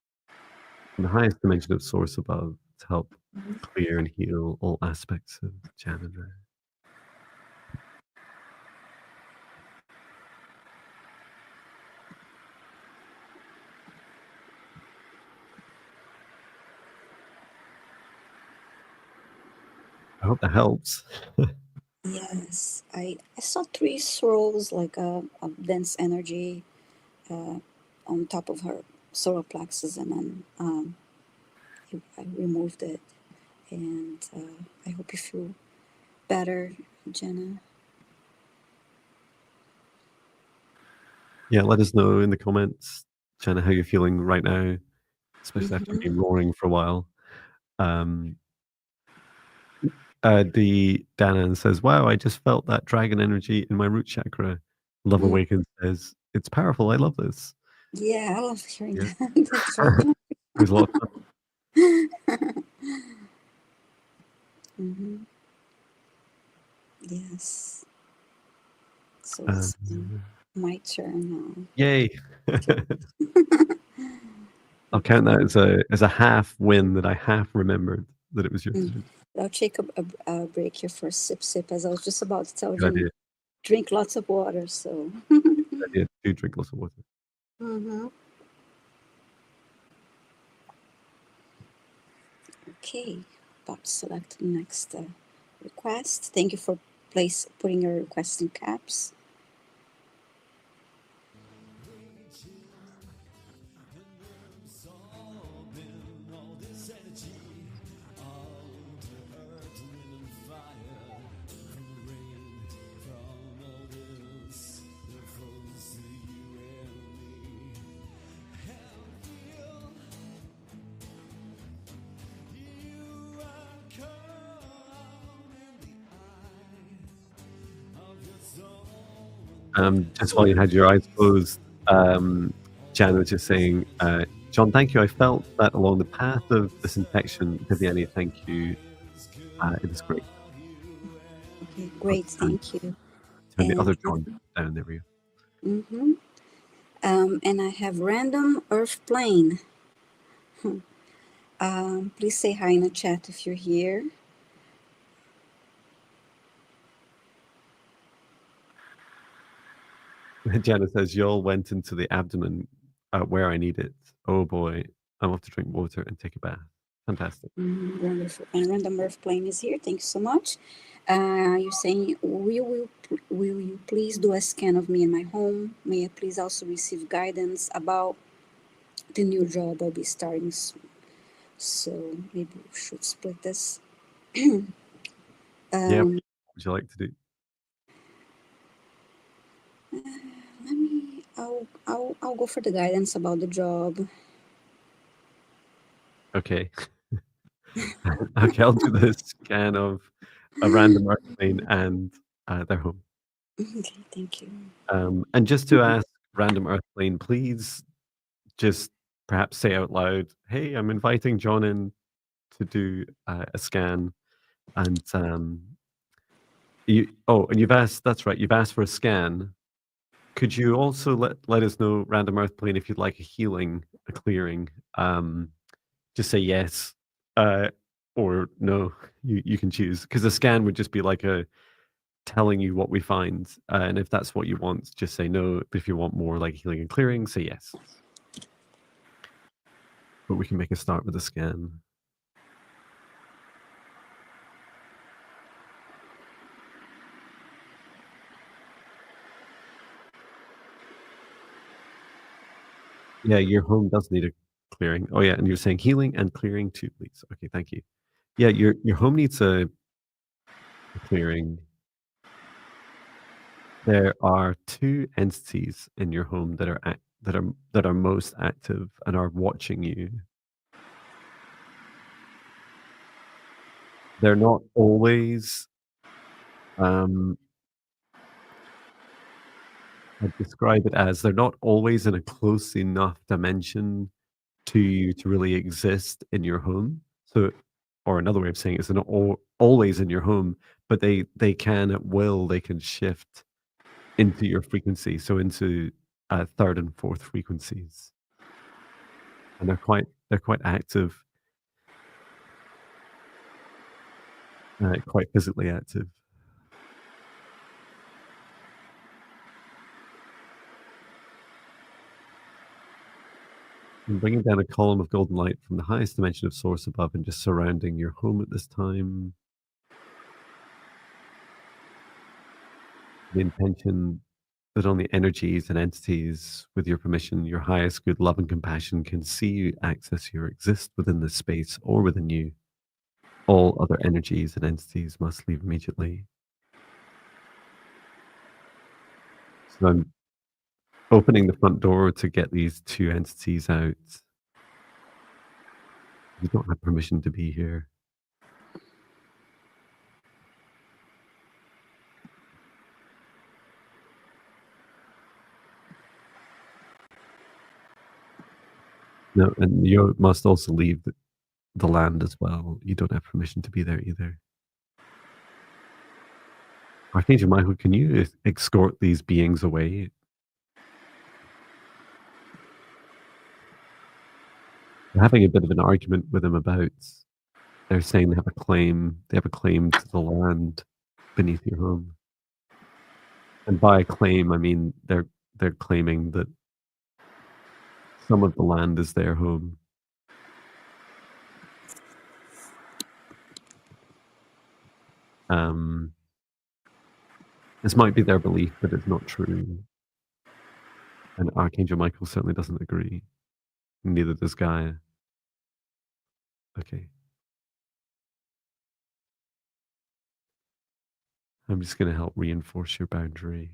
Speaker 1: from the highest dimension of source above to help clear and heal all aspects of Jana. I hope that helps.
Speaker 2: Yes, I saw three swirls like a dense energy on top of her solar plexus, and then I removed it, and I hope you feel better, Jana.
Speaker 1: Yeah, let us know in the comments, Jana, how you're feeling right now, especially after being roaring for a while. The Danan says, "Wow, I just felt that dragon energy in my root chakra." Love Awakens says, "It's powerful. I love this."
Speaker 2: Yeah, I love hearing
Speaker 1: Yeah.
Speaker 2: that. That's very nice.
Speaker 1: It was a lot of fun.
Speaker 2: Yes. So it's my turn now.
Speaker 1: Yay! I'll count that as a half win that I half remembered that it was your turn.
Speaker 2: I'll take a break here for a sip, as I was just about to tell
Speaker 1: Good
Speaker 2: you.
Speaker 1: idea.
Speaker 2: Drink lots of water, so.
Speaker 1: Good idea. Do drink lots of water.
Speaker 2: Okay, about to select the next request. Thank you for putting your request in caps.
Speaker 1: Just while you had your eyes closed, Jan was just saying, John, thank you. I felt that along the path of this infection. Viviane, thank you. It was great.
Speaker 2: Okay, great. Thank you.
Speaker 1: Turn the other John down. There we
Speaker 2: go. And I have random earth plane. Please say hi in the chat if you're here.
Speaker 1: Jana says, y'all went into the abdomen where I need it. Oh boy, I'm off to drink water and take a bath. Fantastic.
Speaker 2: Wonderful. And random earth plane is here. Thank you so much. You're saying, will you please do a scan of me and my home? May I please also receive guidance about the new job I'll be starting soon? So maybe we should split this.
Speaker 1: Yeah, what would you like to do?
Speaker 2: I'll go for the guidance about the job.
Speaker 1: Okay. Okay, I'll do the scan of a random earth plane and their home.
Speaker 2: Okay, thank you.
Speaker 1: And just to ask random earth plane, please just perhaps say out loud, "Hey, I'm inviting John in to do a scan And and you've asked. That's right. You've asked for a scan. Could you also let us know, Random Earth Plane, if you'd like a healing, a clearing? Just say yes, or no. You can choose, because a scan would just be like a telling you what we find, and if that's what you want, just say no. But if you want more like healing and clearing, say yes. But we can make a start with a scan. Yeah, your home does need a clearing. Oh yeah, and you're saying healing and clearing too, please. Okay, thank you. Yeah, your home needs a clearing. There are two entities in your home that are most active and are watching you. They're not always. Um, I'd describe it as they're not always in a close enough dimension to you to really exist in your home. So, or another way of saying it is they're not always in your home, but they can at will, they can shift into your frequency, so into third and fourth frequencies, and they're quite active, quite physically active. And bringing down a column of golden light from the highest dimension of source above and just surrounding your home at this time. The intention that only energies and entities, with your permission, your highest good love and compassion, can see you, access you, or exist within this space or within you. All other energies and entities must leave immediately. So I'm opening the front door to get these two entities out. You don't have permission to be here. No, and you must also leave the land as well. You don't have permission to be there either. Archangel Michael, can you escort these beings away? We're having a bit of an argument with them about. They're saying they have a claim. They have a claim to the land beneath your home. And by claim, I mean they're claiming that some of the land is their home. This might be their belief, but it's not true. And Archangel Michael certainly doesn't agree. Neither does Gaia. Okay. I'm just going to help reinforce your boundary.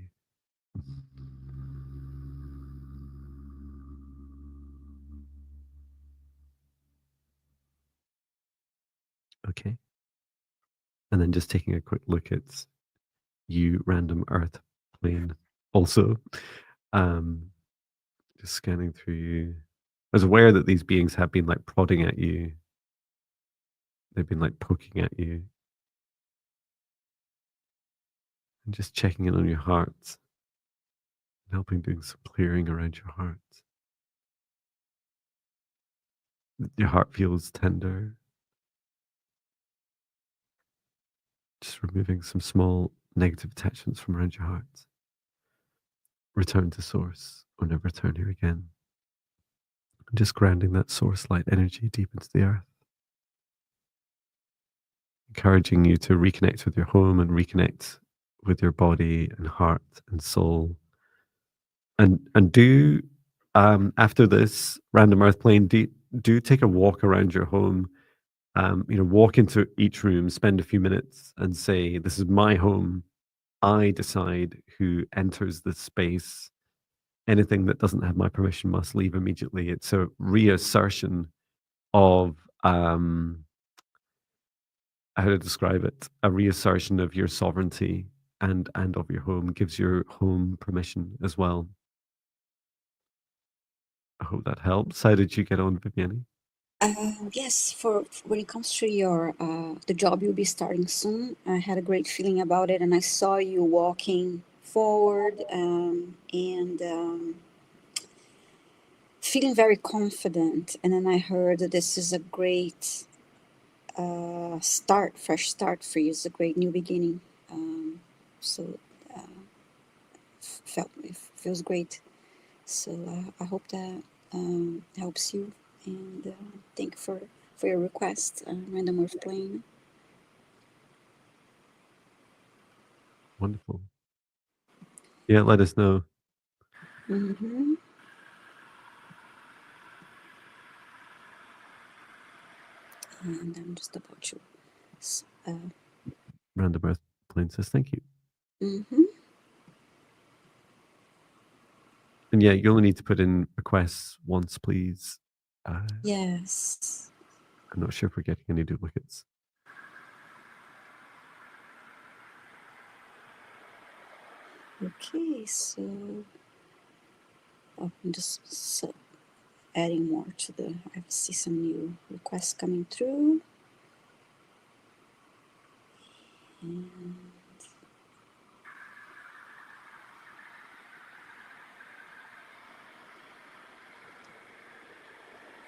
Speaker 1: Okay. And then just taking a quick look at you, random Earth plane. Also, just scanning through you. I was aware that these beings have been like prodding at you. They've been like poking at you. And just checking in on your heart. And helping doing some clearing around your heart. Your heart feels tender. Just removing some small negative attachments from around your heart. Return to source, or never return here again. And just grounding that source light energy deep into the earth. Encouraging you to reconnect with your home and reconnect with your body and heart and soul. And do after this random earth plane, do take a walk around your home. Walk into each room, spend a few minutes, and say, "This is my home. I decide who enters this space. Anything that doesn't have my permission must leave immediately." It's a reassertion of how to describe it, a reassertion of your sovereignty and of your home. Gives your home permission as well. I hope that helps. How did you get on, Viviane?
Speaker 2: Yes, for when it comes to your the job you'll be starting soon, I had a great feeling about it, and I saw you walking forward and feeling very confident. And then I heard that this is a great fresh start for you. It's a great new beginning. So it feels great. So I hope that helps you. And thank you for your request, Random Earth Plane.
Speaker 1: Wonderful. Yeah, let us know.
Speaker 2: Mm-hmm. And I'm just about to.
Speaker 1: Random Earth Plane says thank you.
Speaker 2: Mm-hmm.
Speaker 1: And yeah, you only need to put in requests once, please.
Speaker 2: Yes.
Speaker 1: I'm not sure if we're getting any duplicates.
Speaker 2: Okay, so I'm just adding more to the. I see some new requests coming through. And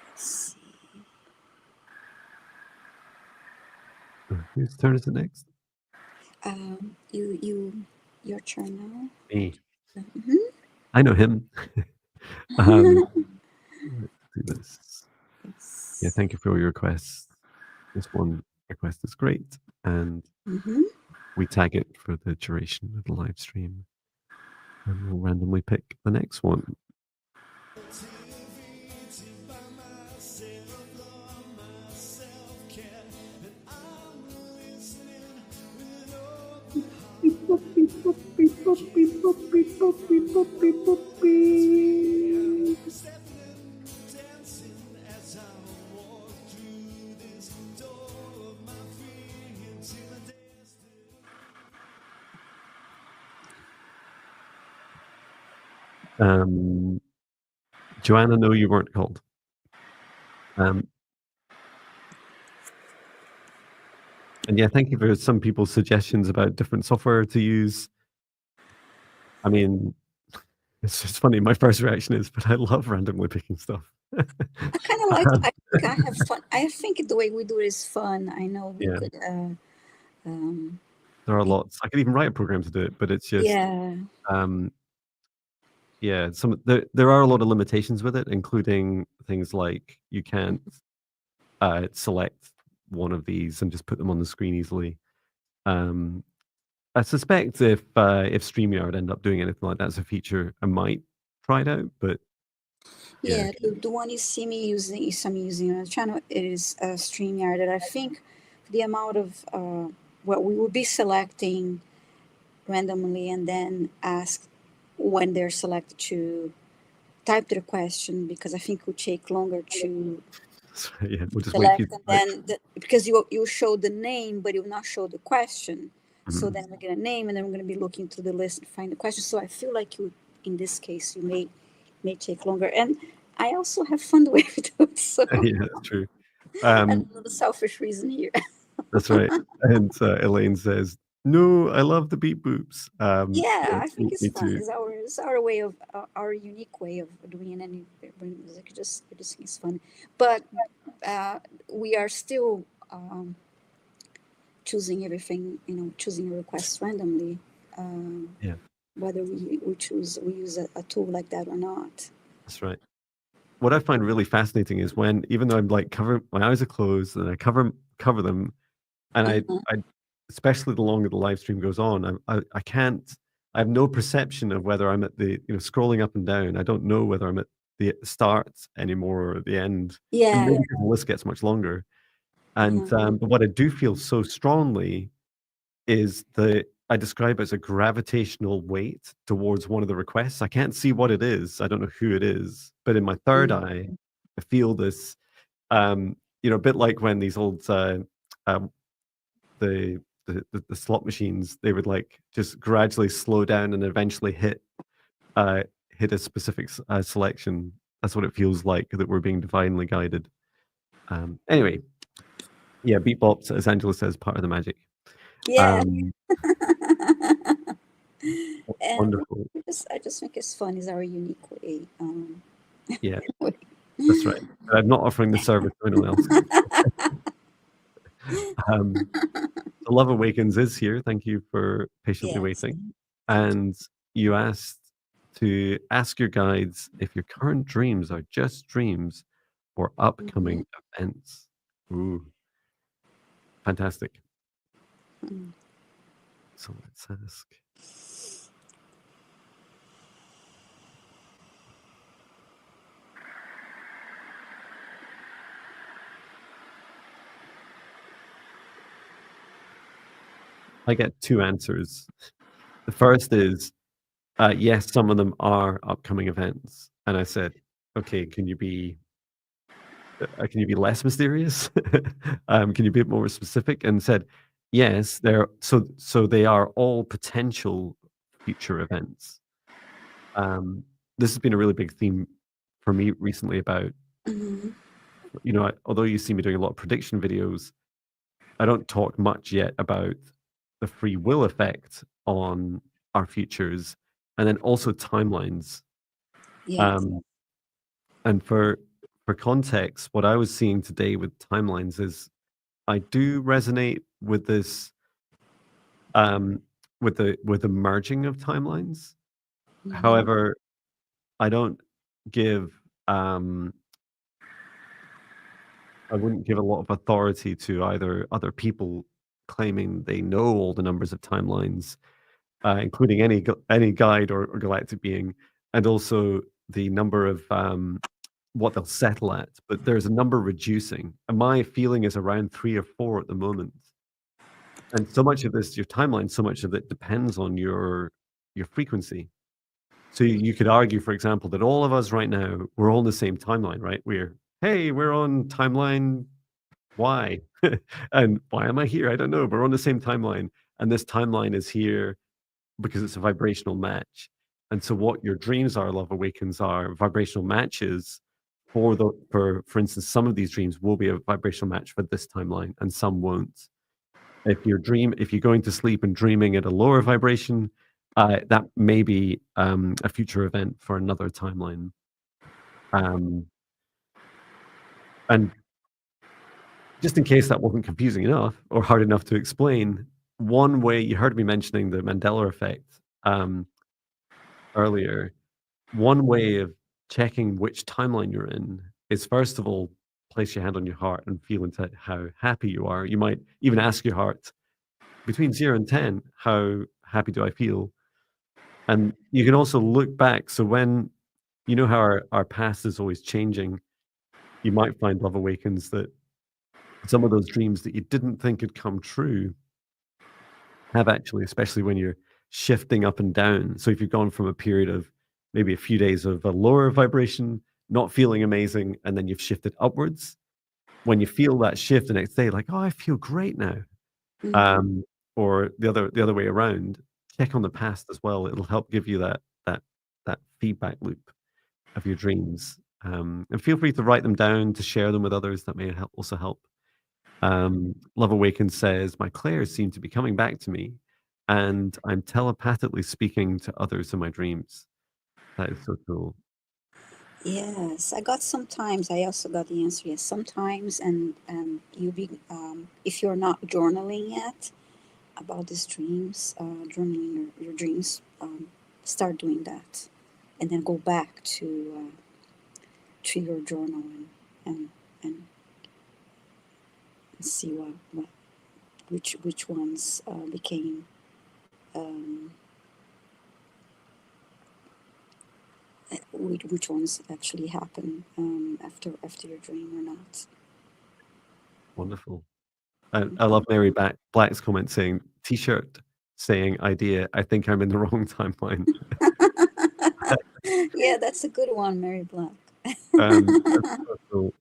Speaker 2: let's see.
Speaker 1: Whose turn is it next?
Speaker 2: Your turn now.
Speaker 1: Me.
Speaker 2: Mm-hmm.
Speaker 1: I know him. Let's do this.
Speaker 2: Yes.
Speaker 1: Yeah, thank you for all your requests. This one request is great, and
Speaker 2: Mm-hmm.
Speaker 1: we tag it for the duration of the live stream, and we'll randomly pick the next one. Joanna, no, you weren't called. And yeah, thank you for some people's suggestions about different software to use. I mean, it's just funny. My first reaction is, but I love randomly picking stuff.
Speaker 2: I kind of like. I think I have fun. I think the way we do it is fun. I know we
Speaker 1: Yeah.
Speaker 2: could.
Speaker 1: There are lots. I could even write a program to do it, but it's just
Speaker 2: Yeah.
Speaker 1: Yeah, there are a lot of limitations with it, including things like you can't select one of these and just put them on the screen easily. I suspect if StreamYard end up doing anything like that as a feature, I might try it out. But
Speaker 2: Yeah, the one you see me using, I'm using on the channel is StreamYard. And I think the amount of well, we will be selecting randomly and then ask when they're selected to type their question, because I think it would take longer to
Speaker 1: yeah, we'll just wait for you
Speaker 2: select,
Speaker 1: to
Speaker 2: and then because you show the name but you will not show the question. So
Speaker 1: Mhm.
Speaker 2: then we get a name, and then we're going to be looking through the list and find the question. So I feel like you, in this case, you may take longer, and I also have fun the way we do it. So
Speaker 1: Yeah, that's true.
Speaker 2: another selfish reason here.
Speaker 1: That's right. And Elaine says, "No, I love the beep boops."
Speaker 2: Yeah, I think it's
Speaker 1: me
Speaker 2: fun.
Speaker 1: too.
Speaker 2: It's our way of our unique way of doing any music. I just think it's fun, but we are still choosing everything. Choosing a request randomly.
Speaker 1: Yeah,
Speaker 2: Whether we use a tool like that or not.
Speaker 1: that's right. What I find really fascinating is when, even though I'm like my eyes are closed and I cover them, and
Speaker 2: Uh-huh.
Speaker 1: I especially the longer the live stream goes on, I can't. I have no perception of whether I'm at the scrolling up and down. I don't know whether I'm at the start anymore or at the end. And
Speaker 2: Yeah.
Speaker 1: maybe because the list gets much longer. And
Speaker 2: Uh-huh.
Speaker 1: but what I do feel so strongly is I describe it as a gravitational weight towards one of the requests. I can't see what it is. I don't know who it is, but in my third eye, I feel this. A bit like when these old um, the, the slot machines, they would like just gradually slow down and eventually hit a specific selection. That's what it feels like, that we're being divinely guided. Anyway, yeah, beatbox, as Angela says, part of the magic.
Speaker 2: Yeah. And
Speaker 1: Wonderful.
Speaker 2: I just think it's fun. It's our unique way.
Speaker 1: Yeah, that's right. I'm not offering the service to anyone else. The Love Awakens is here. Thank you for patiently
Speaker 2: Yes.
Speaker 1: waiting. And you asked to ask your guides if your current dreams are just dreams or upcoming events. Ooh, fantastic.
Speaker 2: Mm.
Speaker 1: So let's ask. I get two answers. The first is yes, some of them are upcoming events. And I said, okay, can you be less mysterious? Can you be more specific? And said, yes, they're so they are all potential future events. This has been a really big theme for me recently about,
Speaker 2: Mm-hmm.
Speaker 1: although you see me doing a lot of prediction videos, I don't talk much yet about the free will effect on our futures, and then also timelines.
Speaker 2: Yes.
Speaker 1: And for context, what I was seeing today with timelines is I do resonate with this, with the merging of timelines.
Speaker 2: Mm-hmm.
Speaker 1: However, I don't give, I wouldn't give a lot of authority to either other people claiming they know all the numbers of timelines, including any guide or galactic being, and also the number of what they'll settle at. But there's a number reducing, and my feeling is around 3 or 4 at the moment. And so much of this, your timeline, so much of it depends on your frequency. So you could argue, for example, that all of us right now, we're all in the same timeline, right? We're on timeline Y. And why am I here? I don't know. But we're on the same timeline. And this timeline is here because it's a vibrational match. And so what your dreams are, Love Awakens, are vibrational matches for instance, some of these dreams will be a vibrational match for this timeline and some won't. If you're going to sleep and dreaming at a lower vibration, that may be a future event for another timeline. And just in case that wasn't confusing enough or hard enough to explain, one way you heard me mentioning the Mandela effect earlier. One way of checking which timeline you're in is, first of all, place your hand on your heart and feel into how happy you are. You might even ask your heart, between 0 and 10, how happy do I feel? And you can also look back. So when you know how our past is always changing, you might find, Love Awakens, that some of those dreams that you didn't think had come true have actually, especially when you're shifting up and down. So if you've gone from a period of maybe a few days of a lower vibration, not feeling amazing, and then you've shifted upwards, when you feel that shift the next day, like, oh, I feel great now.
Speaker 2: Mm-hmm.
Speaker 1: Or the other way around, check on the past as well. It'll help give you that feedback loop of your dreams. And feel free to write them down, to share them with others. That may also help. Love Awakens says, my clairs seem to be coming back to me, and I'm telepathically speaking to others in my dreams. That is so cool.
Speaker 2: Yes, I got sometimes. I also got the answer. Yes, sometimes, and you be if you're not journaling yet about these dreams, journaling your dreams, start doing that, and then go back to your journal and and see which ones became um, which ones actually happen after your dream or not.
Speaker 1: Wonderful. I love Mary Black's comment saying, T-shirt saying idea, I think I'm in the wrong timeline.
Speaker 2: Yeah, that's a good one, Mary Black.
Speaker 1: That's so cool.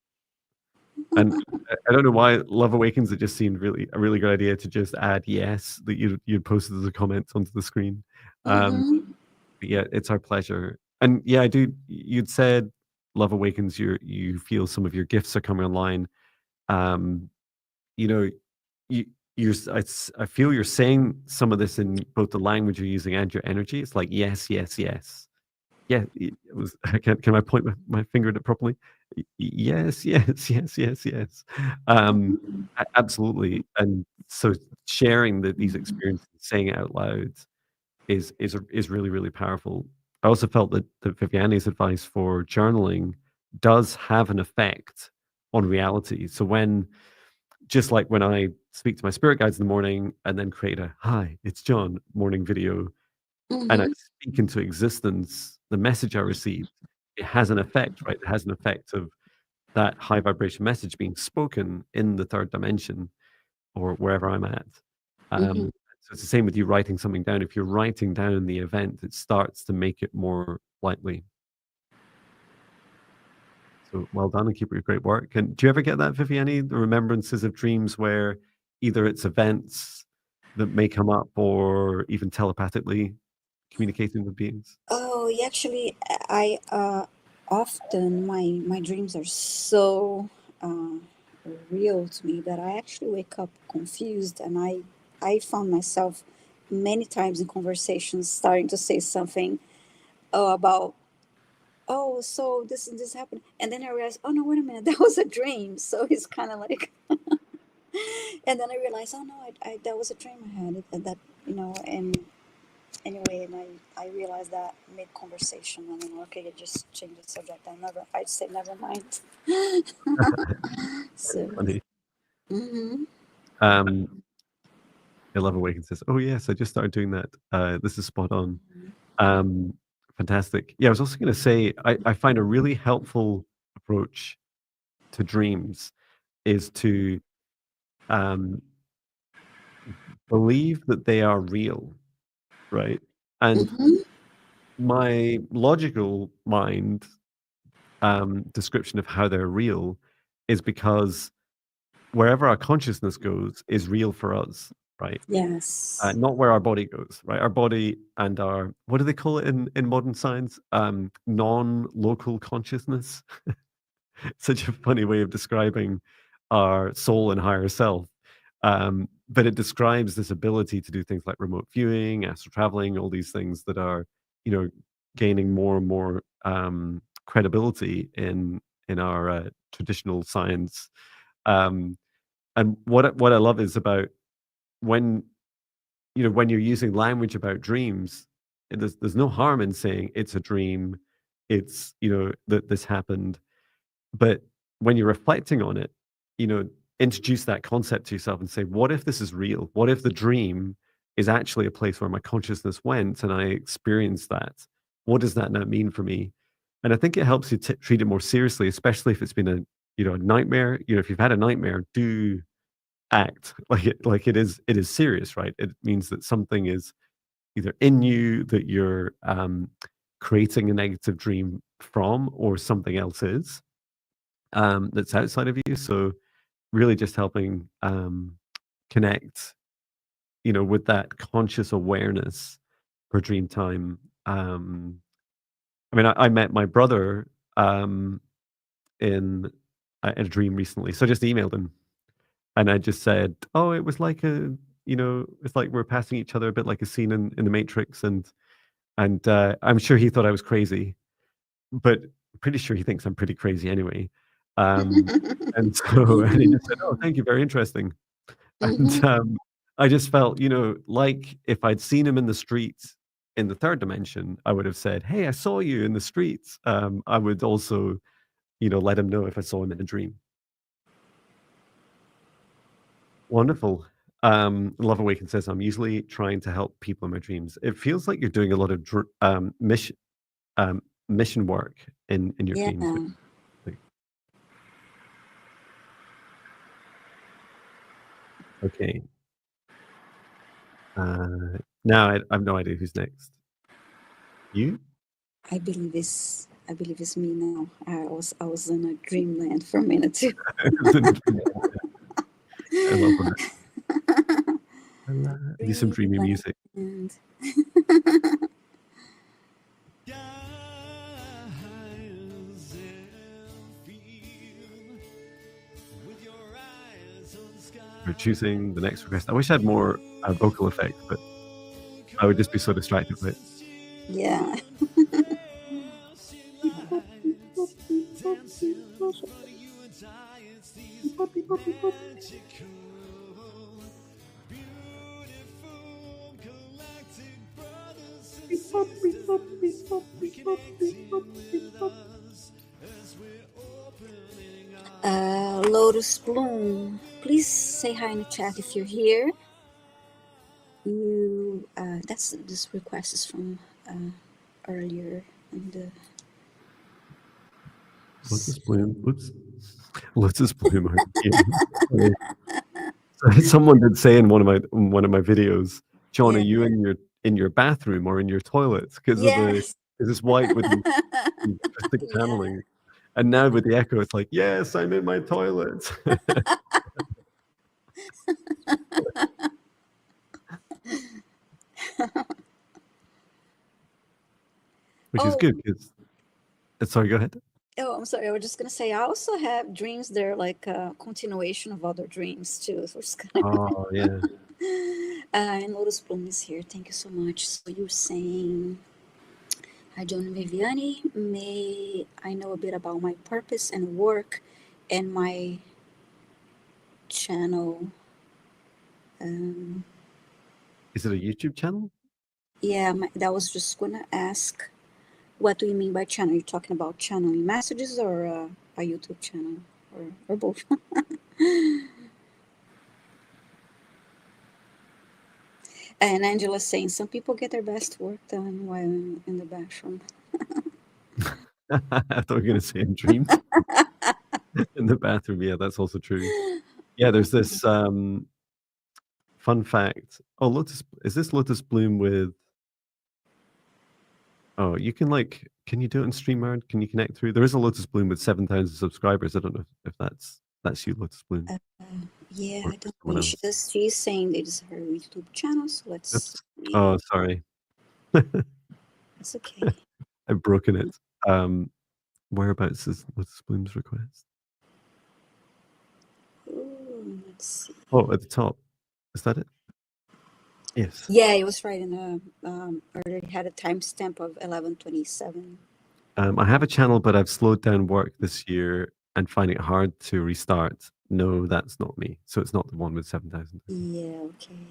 Speaker 1: And I don't know why Love Awakens, it just seemed a really good idea to just add yes, that you'd posted as a comment onto the screen.
Speaker 2: Mm-hmm.
Speaker 1: But yeah, it's our pleasure. And yeah, you'd said Love Awakens, you feel some of your gifts are coming online. you know, you I feel you're saying some of this in both the language you're using and your energy. It's like yes, yes, yes. Yeah, it was. Can I point my finger at it properly? Yes, yes, yes, yes, yes. Um, Absolutely. And so sharing these experiences, saying it out loud, is really really powerful. I also felt that Viviane's advice for journaling does have an effect on reality. So when just like when I speak to my spirit guides in the morning and then create a "Hi, it's John" morning video, and I
Speaker 2: Mm-hmm.
Speaker 1: speak into existence the message I received, it has an effect, right? It has an effect of that high vibration message being spoken in the third dimension or wherever I'm at.
Speaker 2: Mm-hmm.
Speaker 1: So it's the same with you writing something down. If you're writing down the event, it starts to make it more likely. So well done and keep up your great work. And do you ever get that, Viviane, the remembrances of dreams where either it's events that may come up or even telepathically communicating with beings?
Speaker 2: Oh, actually, I often my dreams are so uh, real to me that I actually wake up confused, and I found myself many times in conversations starting to say something, about, oh, so this and this happened, and then I realized, oh no, wait a minute, that was a dream. So it's kind of like, and then I realized, oh no, I that was a dream I had, that and anyway, and I realized that mid conversation, and then okay, I just change the subject. I'd say never mind. So,
Speaker 1: Funny.
Speaker 2: mm-hmm.
Speaker 1: Um, I love Awakens says, "Oh yes, I just started doing that. This is spot on. Um, Fantastic." Yeah, I was also going to say I find a really helpful approach to dreams is to um, believe that they are real, right? And
Speaker 2: Mm-hmm.
Speaker 1: my logical mind description of how they're real is because wherever our consciousness goes is real for us, right?
Speaker 2: Yes.
Speaker 1: Not where our body goes, right? Our body and our what do they call it in modern science? Non-local consciousness. Such a funny way of describing our soul and higher self. But it describes this ability to do things like remote viewing, astral traveling, all these things that are, you know, gaining more and more credibility in our traditional science. Um, and what I love is about when when you're using language about dreams, there's no harm in saying it's a dream, it's that this happened, but when you're reflecting on it, you know, introduce that concept to yourself and say, what if this is real? What if the dream is actually a place where my consciousness went and I experienced that? What does that now mean for me? And I think it helps you treat it more seriously, especially if it's been a nightmare. If you've had a nightmare, do act like it is serious, right? It means that something is either in you that you're creating a negative dream from, or something else is that's outside of you. So really just helping connect, with that conscious awareness for dream time. I mean, I met my brother in in a dream recently, so I just emailed him and I just said, "Oh, it was like it's like we're passing each other a bit like a scene in the Matrix," and I'm sure he thought I was crazy, but pretty sure he thinks I'm pretty crazy anyway. Um, and so, and he just said, "Oh, thank you, very interesting." And,
Speaker 2: Mm-hmm.
Speaker 1: I just felt, like if I'd seen him in the streets in the third dimension, I would have said, "Hey, I saw you in the streets." I would also, let him know if I saw him in a dream. Wonderful. Love Awaken says, "I'm usually trying to help people in my dreams." It feels like you're doing a lot of um, mission work in your
Speaker 2: Yeah.
Speaker 1: dreams. Like, okay. Now I have no idea who's next. You?
Speaker 2: I believe it's me now. I was in a dreamland for a minute too.
Speaker 1: I love that. Do some dreamy music.
Speaker 2: Dreamland.
Speaker 1: You're choosing the next request. I wish I had more vocal effects, but I would just be so distracted by it.
Speaker 2: Yeah. Lotus Bloom, please say hi in the chat if you're here. You this request is from earlier in the
Speaker 1: Lotus Bloom. Oops. Lotus Bloom. Someone did say in one of my videos, John,
Speaker 2: Yeah.
Speaker 1: are you in your bathroom or in your toilets? Because
Speaker 2: Yes.
Speaker 1: of this white with the acoustic
Speaker 2: Yeah.
Speaker 1: channeling. And now with the echo, it's like, yes, I'm in my toilet. Which is good because sorry, go ahead.
Speaker 2: Oh, I'm sorry. I was just gonna say I also have dreams. They're like a continuation of other dreams too. So it's kind of
Speaker 1: Oh yeah.
Speaker 2: and Lotus Bloom is here. Thank you so much. So you're saying, hi, John and Viviane. May I know a bit about my purpose and work and my channel?
Speaker 1: Is it a YouTube channel?
Speaker 2: Yeah, that was just gonna ask. What do you mean by channel? You're talking about channeling messages or a YouTube channel or both? And Angela's saying some people get their best work done while in the bathroom.
Speaker 1: I thought you were going to say in dreams. In the bathroom. Yeah, that's also true. Yeah, there's this fun fact. Oh, is this Lotus Bloom with... Oh, you can can you do it in StreamYard? Can you connect through? There is a Lotus Bloom with 7,000 subscribers. I don't know if that's you, Lotus Bloom.
Speaker 2: Yeah,
Speaker 1: or
Speaker 2: I don't
Speaker 1: someone
Speaker 2: know.
Speaker 1: else.
Speaker 2: She's saying it's her YouTube channel, so let's
Speaker 1: Oops.
Speaker 2: see.
Speaker 1: Oh, sorry.
Speaker 2: It's okay.
Speaker 1: I've broken it. Whereabouts is Lotus Bloom's request?
Speaker 2: Ooh, let's see.
Speaker 1: Oh, at the top. Is that it? Yes.
Speaker 2: Yeah, it was right in the already had a timestamp of 11:27.
Speaker 1: I have a channel, but I've slowed down work this year and find it hard to restart. No, that's not me. So it's not the one with 7,000.
Speaker 2: Yeah, okay.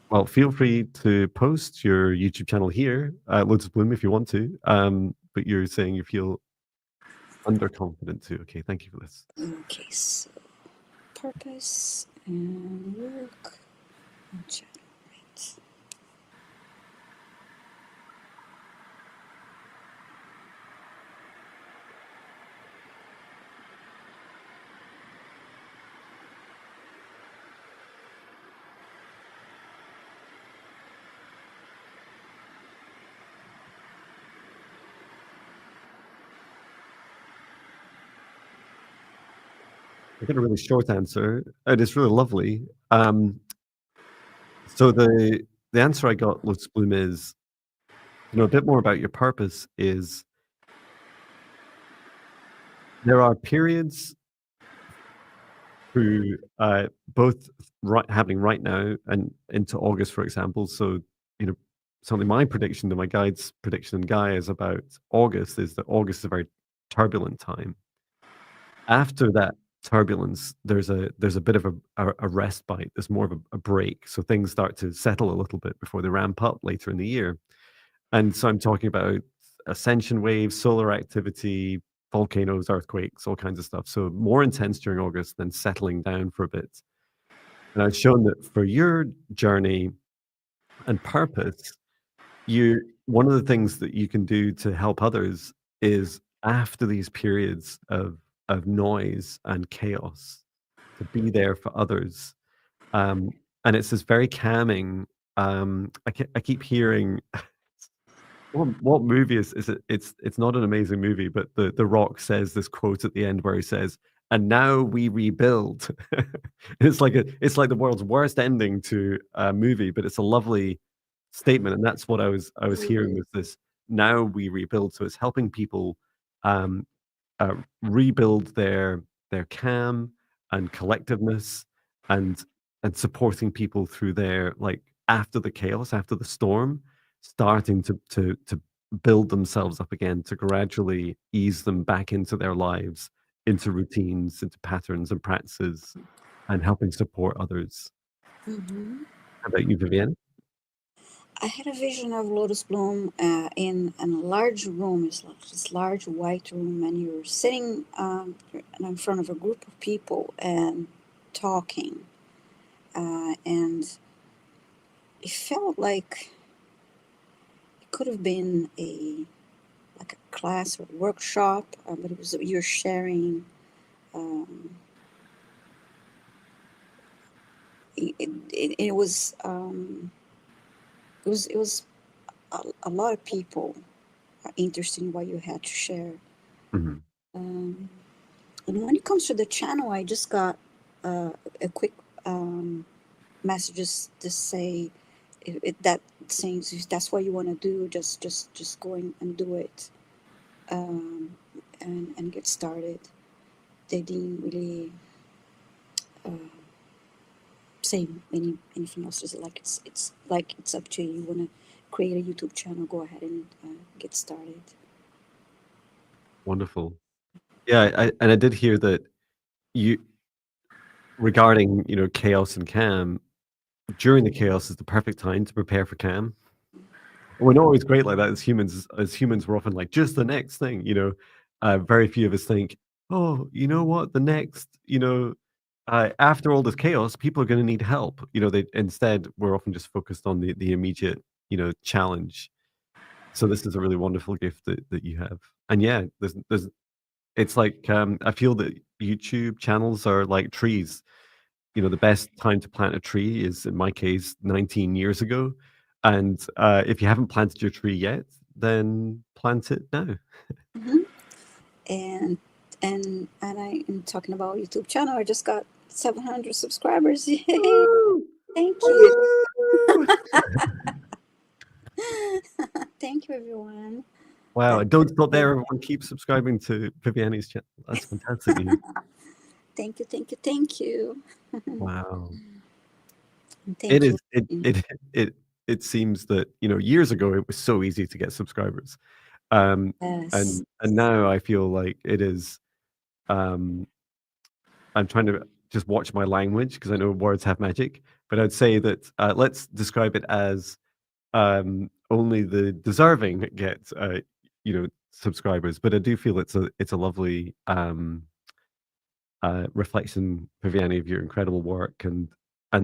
Speaker 1: Well, feel free to post your YouTube channel here, Lotus Bloom, if you want to. But you're saying you feel underconfident too. Okay, thank you for this.
Speaker 2: Okay, so purpose and work and channel, right?
Speaker 1: I get a really short answer, and it's really lovely. So the answer I got, Lotus Bloom, is a bit more about your purpose. Is there are periods through both happening right now and into August, for example. So something my prediction, to my guide's prediction and Guy is about August, is that August is a very turbulent time. After that turbulence, there's a bit of a respite. There's more of a break. So things start to settle a little bit before they ramp up later in the year. And so I'm talking about ascension waves, solar activity, volcanoes, earthquakes, all kinds of stuff. So more intense during August, then settling down for a bit. And I've shown that for your journey and purpose, one of the things that you can do to help others is, after these periods of noise and chaos, to be there for others. And it's this very calming. I keep hearing. What movie is it? It's not an amazing movie, but the Rock says this quote at the end where he says, "And now we rebuild." It's like the world's worst ending to a movie, but it's a lovely statement, and that's what I was hearing with this. Now we rebuild. So it's helping people rebuild their calm and collectiveness, and supporting people through their, like, after the chaos, after the storm, starting to build themselves up again, to gradually ease them back into their lives, into routines, into patterns and practices, and helping support others.
Speaker 2: Mm-hmm.
Speaker 1: How about you, Viviane?
Speaker 2: I had a vision of Lotus Bloom in a large room. It's like this large white room, and you're sitting in front of a group of people and talking. And it felt like it could have been like a class or workshop, but it was you're sharing. Um, it was a lot of people are interested in what you had to share.
Speaker 1: Mhm.
Speaker 2: Um, and when it comes to the channel, I just got a quick messages to say that saying if that's what you want to do, just go and do it, um, and get started. They didn't really uh, say anything else. Just like it's like it's up to you. You want to create a YouTube channel, go ahead and get started.
Speaker 1: Wonderful. Yeah, I did hear that you, regarding, chaos and calm, during the chaos is the perfect time to prepare for calm. We're not always great like that as humans. As humans, we're often like, just the next thing, very few of us think, oh, you know what, the next, after all this chaos, people are going to need help. They instead, we're often just focused on the immediate, challenge. So this is a really wonderful gift that you have. And yeah, there's it's like, I feel that YouTube channels are like trees. The best time to plant a tree is, in my case, 19 years ago. And if you haven't planted your tree yet, then plant it now.
Speaker 2: Hmm. And I am talking about YouTube channel. I just got 700 subscribers. Yay!
Speaker 1: Woo!
Speaker 2: Thank you.
Speaker 1: Woo!
Speaker 2: Thank you, everyone.
Speaker 1: Wow,
Speaker 2: That
Speaker 1: and don't stop there. Everyone keep subscribing to Viviane's channel. That's fantastic news.
Speaker 2: thank you, thank you, thank you.
Speaker 1: Wow.
Speaker 2: And
Speaker 1: It
Speaker 2: thank
Speaker 1: is
Speaker 2: you.
Speaker 1: it it seems that, years ago it was so easy to get subscribers.
Speaker 2: Yes.
Speaker 1: And now I feel like it is, um I'm trying to just watch my language because I know words have magic, but I'd say that, let's describe it as, only the deserving get, subscribers. But I do feel it's a lovely, reflection, Viviane, of your incredible work, and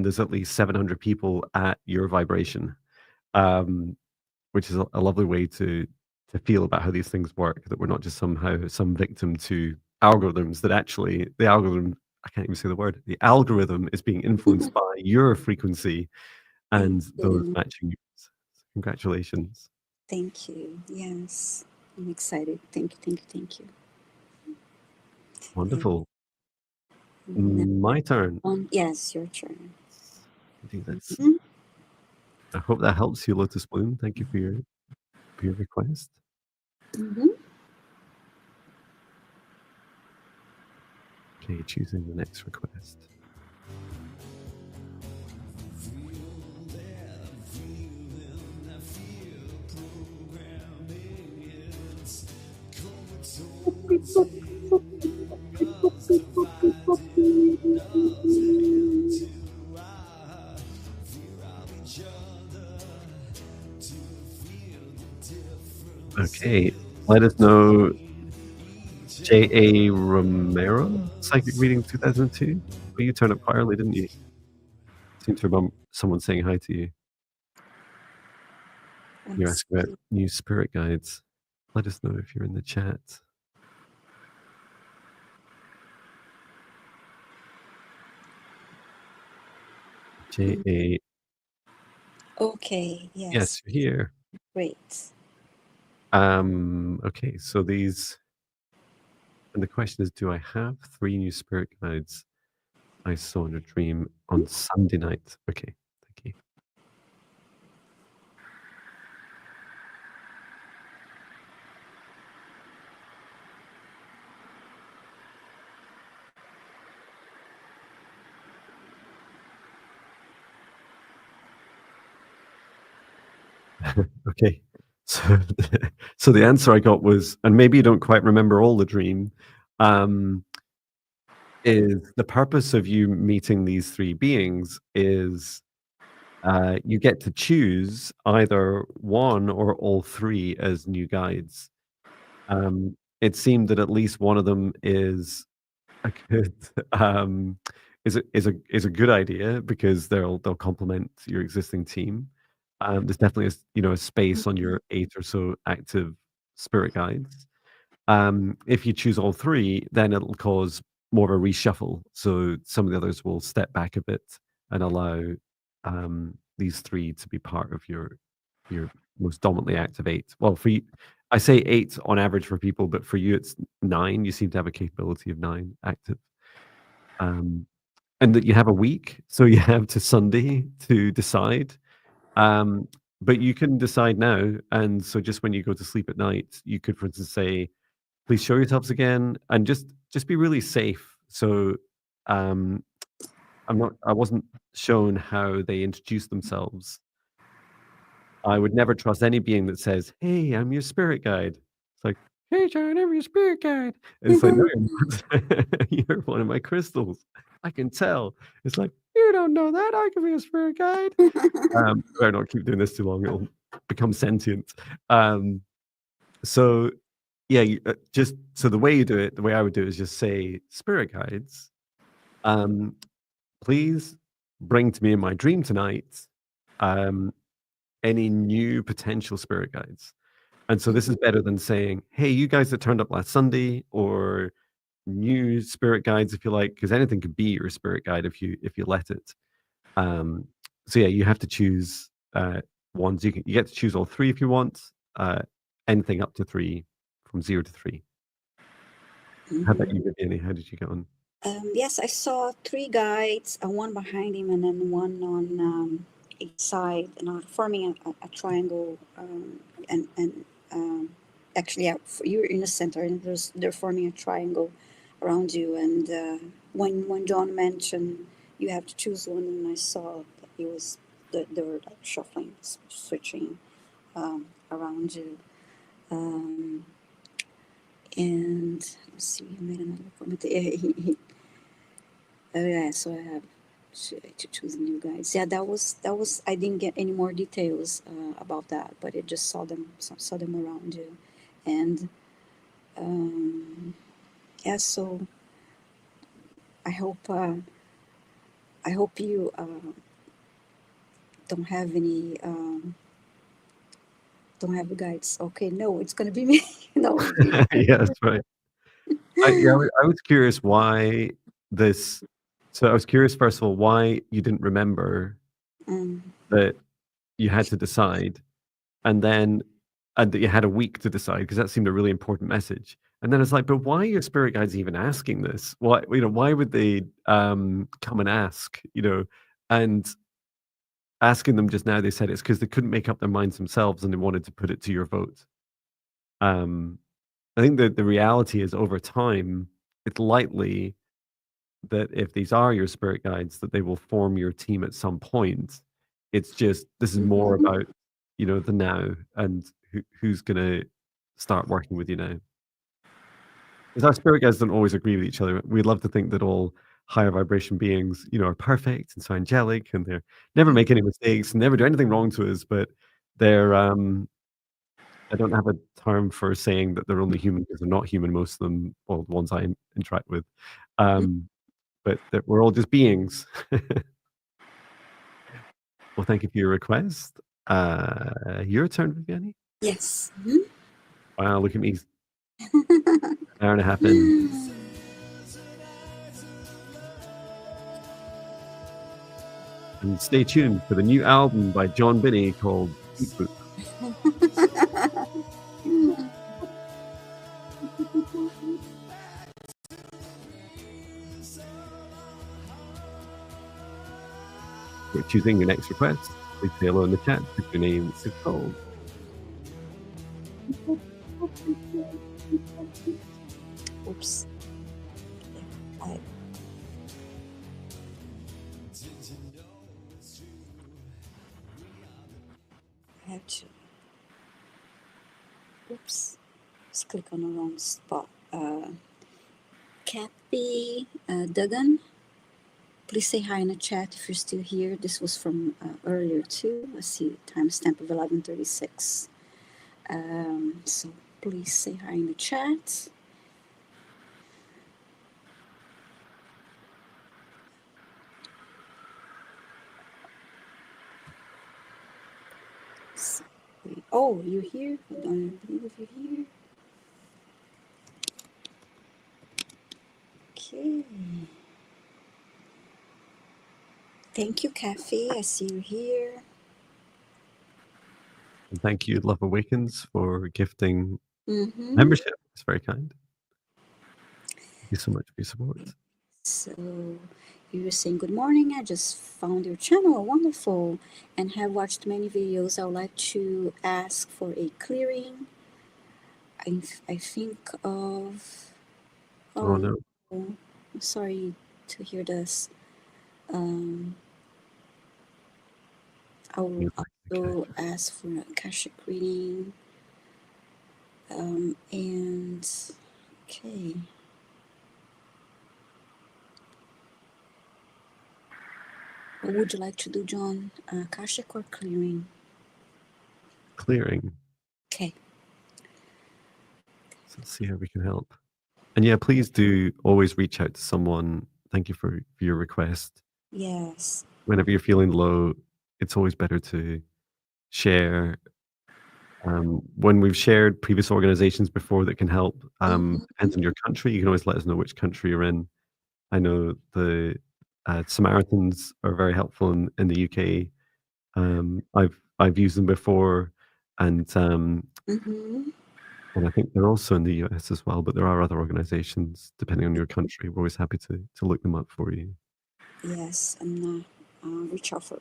Speaker 1: there's at least 700 people at your vibration, um, which is a lovely way to feel about how these things work. That we're not just somehow some victim to algorithms. That actually the algorithm, I can't even say the word. The algorithm is being influenced by your frequency
Speaker 2: Thank
Speaker 1: and those
Speaker 2: you.
Speaker 1: matching yours. Congratulations.
Speaker 2: Thank you. Yes. I'm excited. Thank you, thank you, thank you. And
Speaker 1: Wonderful.
Speaker 2: now
Speaker 1: My turn.
Speaker 2: yes, your turn.
Speaker 1: I think that's.
Speaker 2: Mhm.
Speaker 1: I hope that helps you, Lotus Bloom. Thank you for your request.
Speaker 2: Mhm.
Speaker 1: Okay, choosing the next request. Okay, let us know. J.A. Romero, Psychic Reading 2002. Oh, you turned up quite early, didn't you? Seem to remember someone saying hi to you. You're
Speaker 2: Let's
Speaker 1: asking about
Speaker 2: see.
Speaker 1: new spirit guides. Let us know if you're in the chat. J.A.
Speaker 2: Okay. Yes.
Speaker 1: Yes, you're here.
Speaker 2: Great.
Speaker 1: Okay, so these, and the question is, do I have 3 new spirit guides I saw in a dream on Sunday night? Okay, thank you. Okay. So, so the answer I got was, and maybe you don't quite remember all the dream, um, is the purpose of you meeting these three beings is you get to choose either one or all three as new guides. It seemed that at least one of them is a good is a good idea because they'll complement your existing team. There's definitely a space on your 8 or so active spirit guides. If you choose all three, then it'll cause more of a reshuffle. So some of the others will step back a bit and allow these three to be part of your most dominantly active 8. Well, for you, I say 8 on average for people, but for you it's 9. You seem to have a capability of 9 active. And that you have a week, so you have to Sunday to decide. Um, but you can decide now, and so just when you go to sleep at night, you could, for instance, say, "Please show yourselves again," and just be really safe. So, um, I wasn't shown how they introduce themselves. I would never trust any being that says, "Hey, I'm your spirit guide." It's like, "Hey, John, I'm your spirit guide." And it's like, "No, you're not. You're one of my crystals. I can tell." It's like, "You don't know that. I can be a spirit guide." Better not keep doing this too long. It'll become sentient. Um, so yeah, just so the way you do it, the way I would do it is just say, "Spirit guides, um, please bring to me in my dream tonight, um, any new potential spirit guides." And so this is better than saying, "Hey, you guys that turned up last Sunday," or new spirit guides, if you like, because anything could be your spirit guide if you let it. Um, so yeah, you have to choose ones. You get to choose all three if you want. Uh, Anything up to 3, from 0 to 3. How about you, Viviane? How did you get on?
Speaker 2: Yes, I saw three guides, one behind him and then one on each side, and forming a triangle. And actually, yeah, you're in the center, and they're forming a triangle around you. And when John mentioned you have to choose one, and I saw that it was they were like shuffling, switching around you. Um, and let's see, he made another comment. Oh yeah, so I have to choose new guys. Yeah, that was. I didn't get any more details about that, but I just saw them around you, and um, yeah. So I hope I hope you don't have any don't have guides. Okay, no, it's gonna be me. No,
Speaker 1: Yeah, that's right. I was curious why this. So I was curious, first of all, why you didn't remember
Speaker 2: um,
Speaker 1: that you had to decide, and then and that you had a week to decide, because that seemed a really important message. And then it's like, but why are your spirit guides even asking this? Why would they come and ask? And asking them just now, they said it's because they couldn't make up their minds themselves and they wanted to put it to your vote. Um, I think that the reality is over time, it's likely that if these are your spirit guides, that they will form your team at some point. It's just this is more about the now and who's gonna start working with you now. Because our spirit guides don't always agree with each other. We'd love to think that all higher vibration beings, are perfect and so angelic, and they're never make any mistakes and never do anything wrong to us. But they're I don't have a term for saying that they're only human, because they're not human. Most of them, well, the ones I interact with, but that we're all just beings. Well, thank you for your request. Your turn, Viviane.
Speaker 2: yes.
Speaker 1: Wow, look at me, an hour and a half in. And stay tuned for the new album by John Binney called Deep Book. We're choosing your next request. Please say hello in the chat if your name is called.
Speaker 2: Oops. I have to. Oops, just click on the wrong spot. Kathy Duggan, please say hi in the chat if you're still here. This was from earlier too. I see timestamp of 11:36. So please say hi in the chat. Oh, you're here? I don't believe you're here. Okay. Thank you, Kathy. I see you here.
Speaker 1: And thank you, Love Awakens, for gifting membership. It's very kind. Thank you so much for your support.
Speaker 2: So you were saying good morning. I just found your channel. Wonderful. And have watched many videos. I would like to ask for a clearing. I think of...
Speaker 1: Oh, no.
Speaker 2: I'm sorry to hear this. I will also ask for an Akashic reading. And okay. What would you like to do, John? Akashic or clearing?
Speaker 1: Clearing.
Speaker 2: Okay.
Speaker 1: So let's see how we can help. And yeah, please do always reach out to someone. Thank you for your request.
Speaker 2: Yes.
Speaker 1: Whenever you're feeling low, it's always better to share. When we've shared previous organizations before that can help, depends on your country. You can always let us know which country you're in. I know the Samaritans are very helpful in the UK. I've used them before, and I think they're also in the US as well. But there are other organizations depending on your country. We're always happy to look them up for you.
Speaker 2: Yes, and reach out for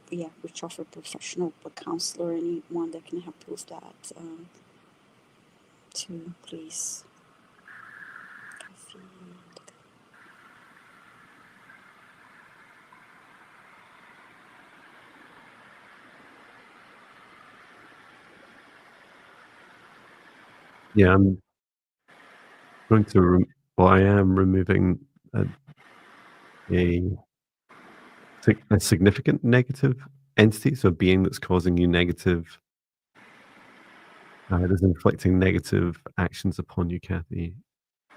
Speaker 2: professional, a counselor, anyone that can help you with that. Too, please.
Speaker 1: Yeah, I'm going to. I am removing a significant negative entity, so a being that's causing you negative. That is inflicting negative actions upon you, Kathy.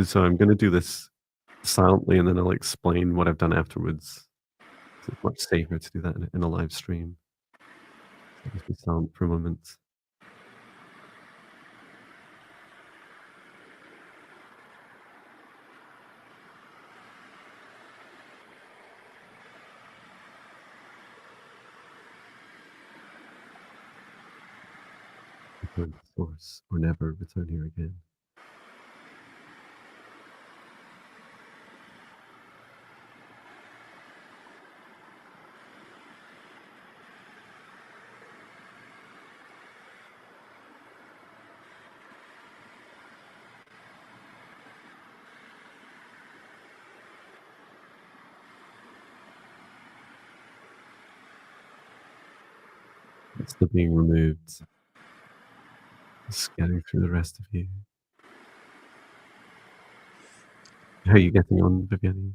Speaker 1: So I'm going to do this silently, and then I'll explain what I've done afterwards. So it's much safer to do that in a live stream. So just be silent for a moment. Return to source, or never return here again. It's still being removed. Just getting through the rest of you. How are you getting on, Viviane?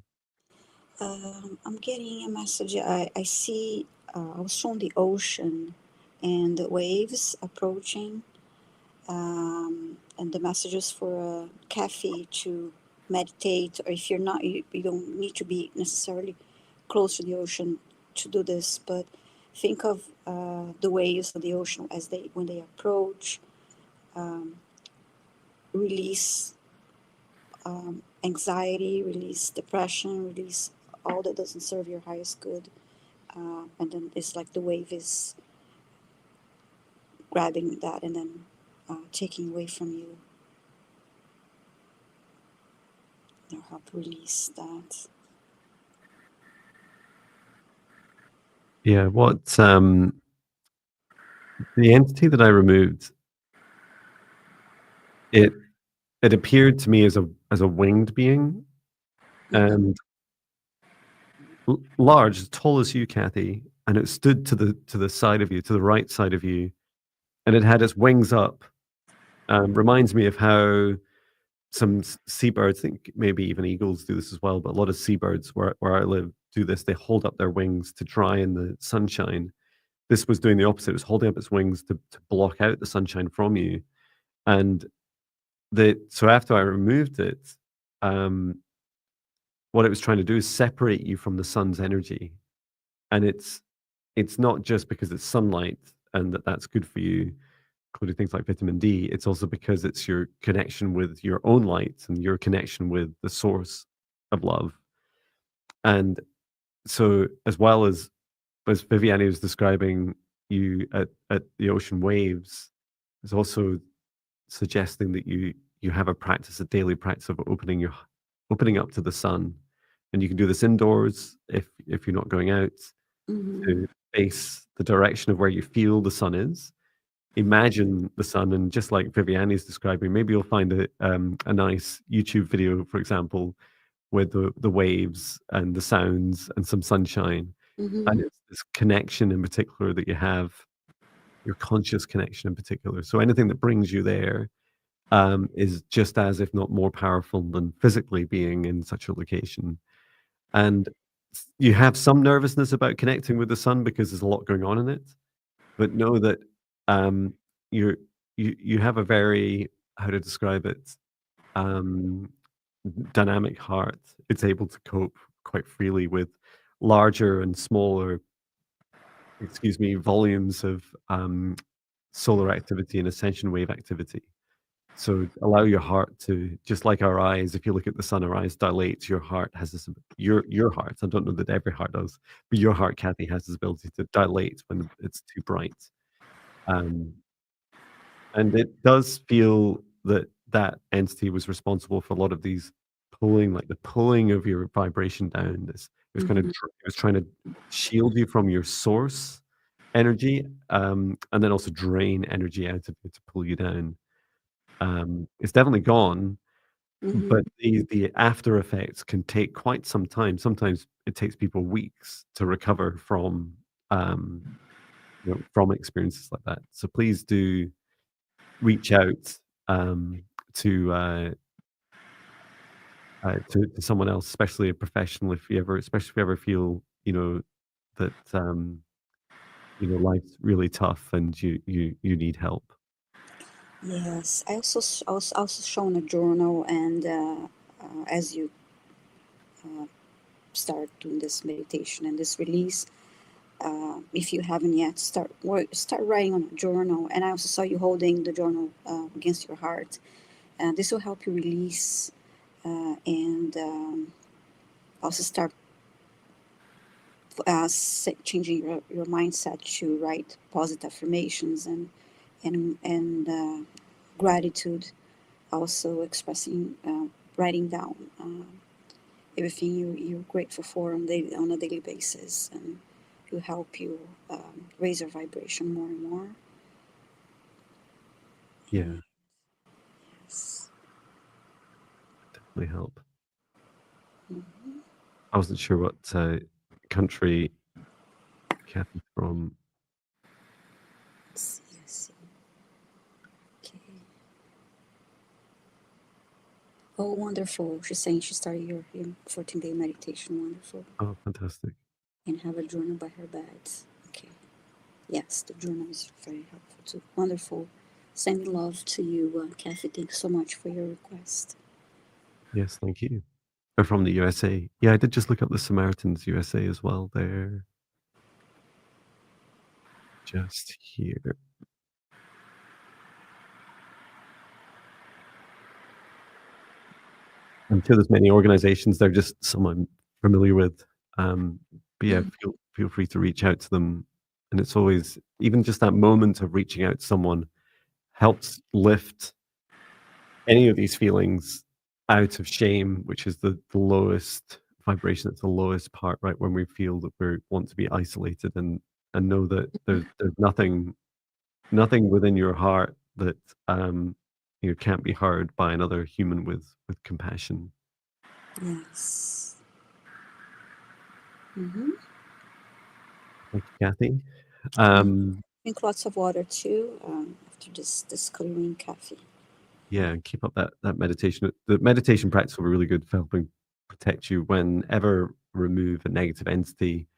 Speaker 2: I'm getting a message. I see, I was shown the ocean and the waves approaching, and the messages for a cafe to meditate, or if you're not, you don't need to be necessarily close to the ocean to do this, but think of the waves of the ocean as when they approach, release anxiety, release depression, release all that doesn't serve your highest good. And then it's like the wave is grabbing that and then taking away from you. They'll help release that.
Speaker 1: Yeah, what the entity that I removed, it appeared to me as a winged being, and large, as tall as you, Kathy, and it stood to the side of you, to the right side of you, and it had its wings up, reminds me of how some seabirds, I think maybe even eagles do this as well, but a lot of seabirds where I live do this. They hold up their wings to dry in the sunshine. This was doing the opposite. It was holding up its wings to block out the sunshine from you. And so after I removed it, what it was trying to do is separate you from the sun's energy. And it's not just because it's sunlight and that's good for you, including things like vitamin D. It's also because it's your connection with your own light and your connection with the source of love. And so, as well as Viviane was describing you at the ocean waves, is also suggesting that you have a daily practice of opening up to the sun, and you can do this indoors if you're not going out, to face the direction of where you feel the sun is. Imagine the sun, and just like Viviane is describing, maybe you'll find a nice YouTube video, for example, with the waves and the sounds and some sunshine. And it's this connection in particular that you have, your conscious connection in particular. So anything that brings you there is just as, if not more powerful than physically being in such a location. And you have some nervousness about connecting with the sun because there's a lot going on in it, but know that um, you have a very, how to describe it, um, dynamic heart. It's able to cope quite freely with larger and smaller, volumes of solar activity and ascension wave activity. So allow your heart to, just like our eyes, if you look at the sun, our eyes dilate, your heart has this, your heart, I don't know that every heart does, but your heart, Kathy, has this ability to dilate when it's too bright. Um, and it does feel that that entity was responsible for a lot of these pulling, like the pulling of your vibration down. It was kind of, it was trying to shield you from your source energy, and then also drain energy out of it to pull you down. It's definitely gone, but the after effects can take quite some time. Sometimes it takes people weeks to recover from from experiences like that. So please do reach out to to someone else, especially a professional, especially if you ever feel that life's really tough and you need help.
Speaker 2: Yes, I was also shown a journal, and as you start doing this meditation and this release, if you haven't yet, start writing on a journal. And I also saw you holding the journal against your heart, and this will help you release and also start changing your mindset to write positive affirmations and gratitude. Also expressing, writing down everything you're grateful for on a daily basis, and it will help you raise your vibration more and more.
Speaker 1: Yeah,
Speaker 2: Yes.
Speaker 1: definitely help.
Speaker 2: Mm-hmm.
Speaker 1: I wasn't sure what country Kathy's from.
Speaker 2: Let's see, let's see. Okay. Oh, wonderful. She's saying she started your 14-day meditation. Wonderful.
Speaker 1: Oh, fantastic.
Speaker 2: And have a journal by her bed. Okay. Yes, the journal is very helpful too. Wonderful. Sending love to you, Kathy. Thanks so much for your request.
Speaker 1: Yes, thank you. They're from the USA. Yeah, I did just look up the Samaritans USA as well. They're just here. I'm sure there's many organizations. They're just some I'm familiar with. But yeah, feel free to reach out to them. And it's always, even just that moment of reaching out to someone helps lift any of these feelings out of shame, which is the lowest vibration. It's the lowest part, right? When we feel that we want to be isolated, and know that there's nothing within your heart that can't be heard by another human with compassion.
Speaker 2: Yes. Mm-hmm.
Speaker 1: Thank you, Kathy.
Speaker 2: Drink lots of water too after this clearing coffee.
Speaker 1: Yeah, and keep up that meditation. The meditation practice will be really good for helping protect you whenever remove a negative entity.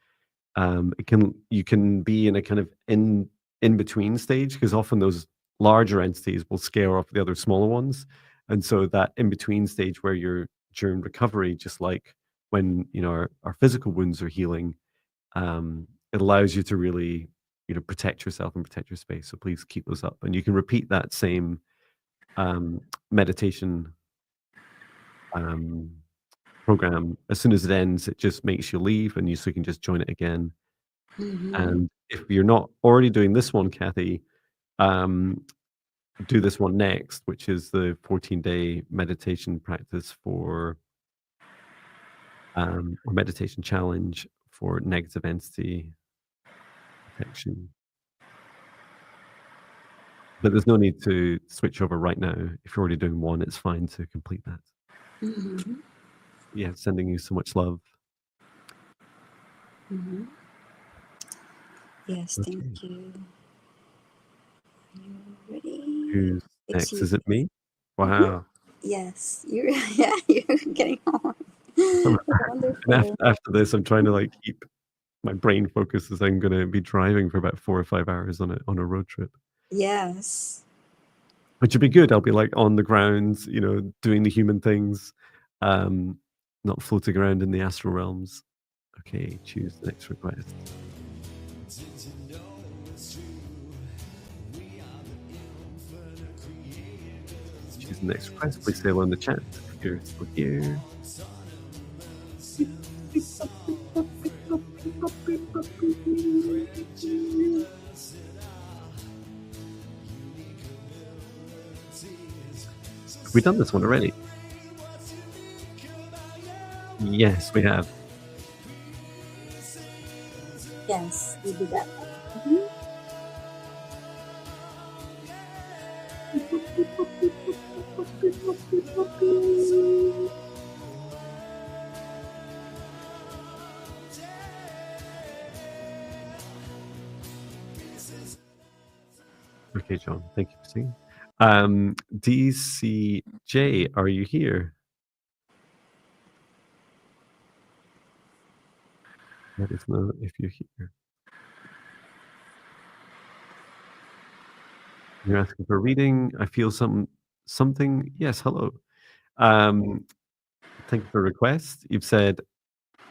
Speaker 1: You can be in a kind of in between stage because often those larger entities will scare off the other smaller ones, and so that in between stage where you're during recovery, just like when our physical wounds are healing, it allows you to really protect yourself and protect your space. So please keep those up, and you can repeat that same meditation um, program as soon as it ends. It just makes you leave, and so you can just join it again. And if you're not already doing this one, Kathy, do this one next, which is the 14-day meditation practice or meditation challenge for negative entity protection. But there's no need to switch over right now. If you're already doing one, it's fine to complete that. Yeah, sending you so much love.
Speaker 2: Yes,
Speaker 1: Okay.
Speaker 2: thank you. Are you ready?
Speaker 1: Who's
Speaker 2: It's
Speaker 1: next?
Speaker 2: you.
Speaker 1: Is it me? Wow.
Speaker 2: Yes, you're yeah, you're getting on.
Speaker 1: And
Speaker 2: Wonderful.
Speaker 1: after this, I'm trying to keep my brain focused as I'm going to be driving for about 4 or 5 hours on a road trip,
Speaker 2: Yes.
Speaker 1: which would be good. I'll be on the ground, doing the human things, not floating around in the astral realms. Okay, choose the next request. Choose the next request. Please say hello in the chat if you're still here. Have we done this one already? Yes, we have.
Speaker 2: Yes, we do that.
Speaker 1: Okay, John, thank you for singing. DCJ, are you here? Let us know if you're here. You're asking for a reading. I feel something. Yes, hello. Thank you for the request. You've said,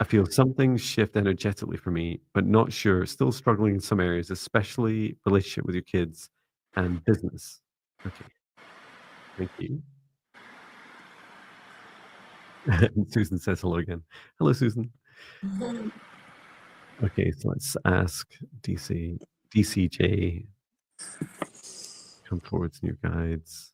Speaker 1: I feel something shift energetically for me, but not sure. Still struggling in some areas, especially relationship with your kids and business. Okay. Thank you. And Susan says hello again. Hello, Susan. Okay, so let's ask DCJ. Come towards new guides.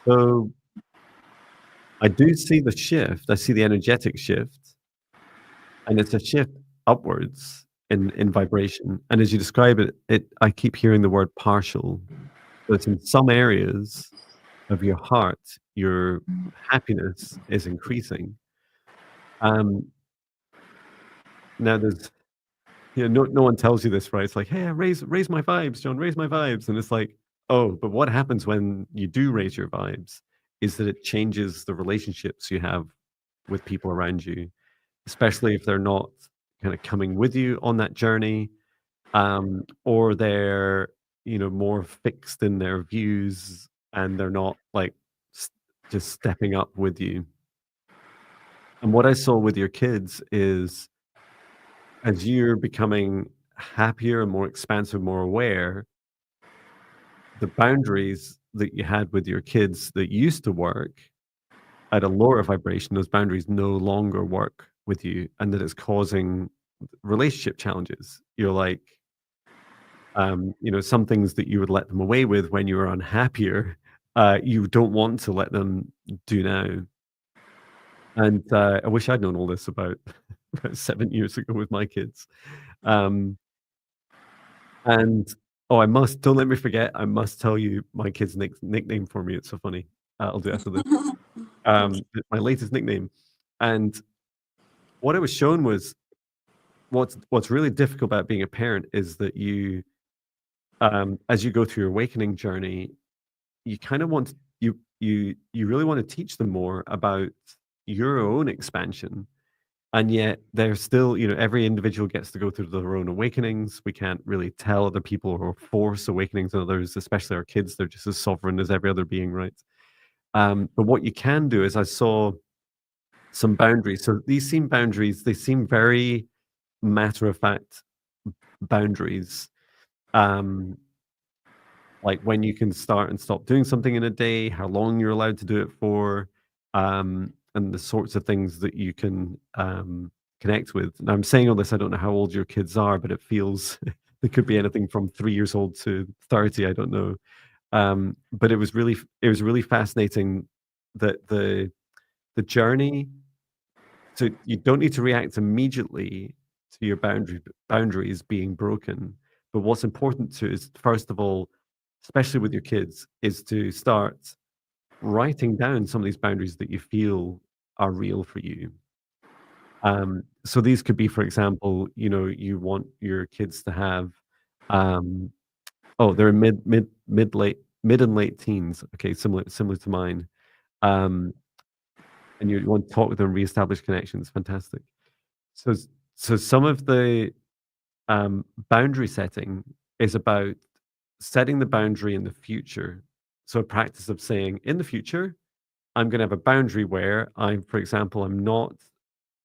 Speaker 1: So I do see the shift. I see the energetic shift, and it's a shift upwards in vibration. And as you describe it, I keep hearing the word partial. But in some areas of your heart, your happiness is increasing. Now there's no one tells you this, right? It's like, hey, raise my vibes, John, raise my vibes. And it's like, oh, but what happens when you do raise your vibes is that it changes the relationships you have with people around you, especially if they're not kind of coming with you on that journey, or they're more fixed in their views and they're not just stepping up with you. And what I saw with your kids is as you're becoming happier and more expansive, more aware, the boundaries that you had with your kids that used to work at a lower vibration, those boundaries no longer work with you, and that it's causing relationship challenges. You're like, some things that you would let them away with when you were unhappier, you don't want to let them do now. And I wish I'd known all this about 7 years ago with my kids. And Oh, don't let me forget, I must tell you my kid's nickname for me. It's so funny. I'll do it after this. My latest nickname. And what I was shown was what's really difficult about being a parent is that you, as you go through your awakening journey, you kind of want you really want to teach them more about your own expansion. And yet they're still, every individual gets to go through their own awakenings. We can't really tell other people or force awakenings on others, especially our kids. They're just as sovereign as every other being, right? But what you can do is I saw some boundaries. So these seem boundaries, they seem very matter of fact boundaries. Like when you can start and stop doing something in a day, how long you're allowed to do it for, and the sorts of things that you can connect with. And I'm saying all this, I don't know how old your kids are, but it feels they could be anything from 3 years old to 30. I don't know. But it was really fascinating that the journey. So you don't need to react immediately to your boundaries being broken. But what's important to is, first of all, especially with your kids, is to start writing down some of these boundaries that you feel are real for you. So these could be, for example, you want your kids to have, they're in mid and late teens. Okay, similar to mine. And you want to talk with them, reestablish connections. Fantastic. So some of the boundary setting is about setting the boundary in the future. So a practice of saying, in the future, I'm going to have a boundary where for example, I'm not,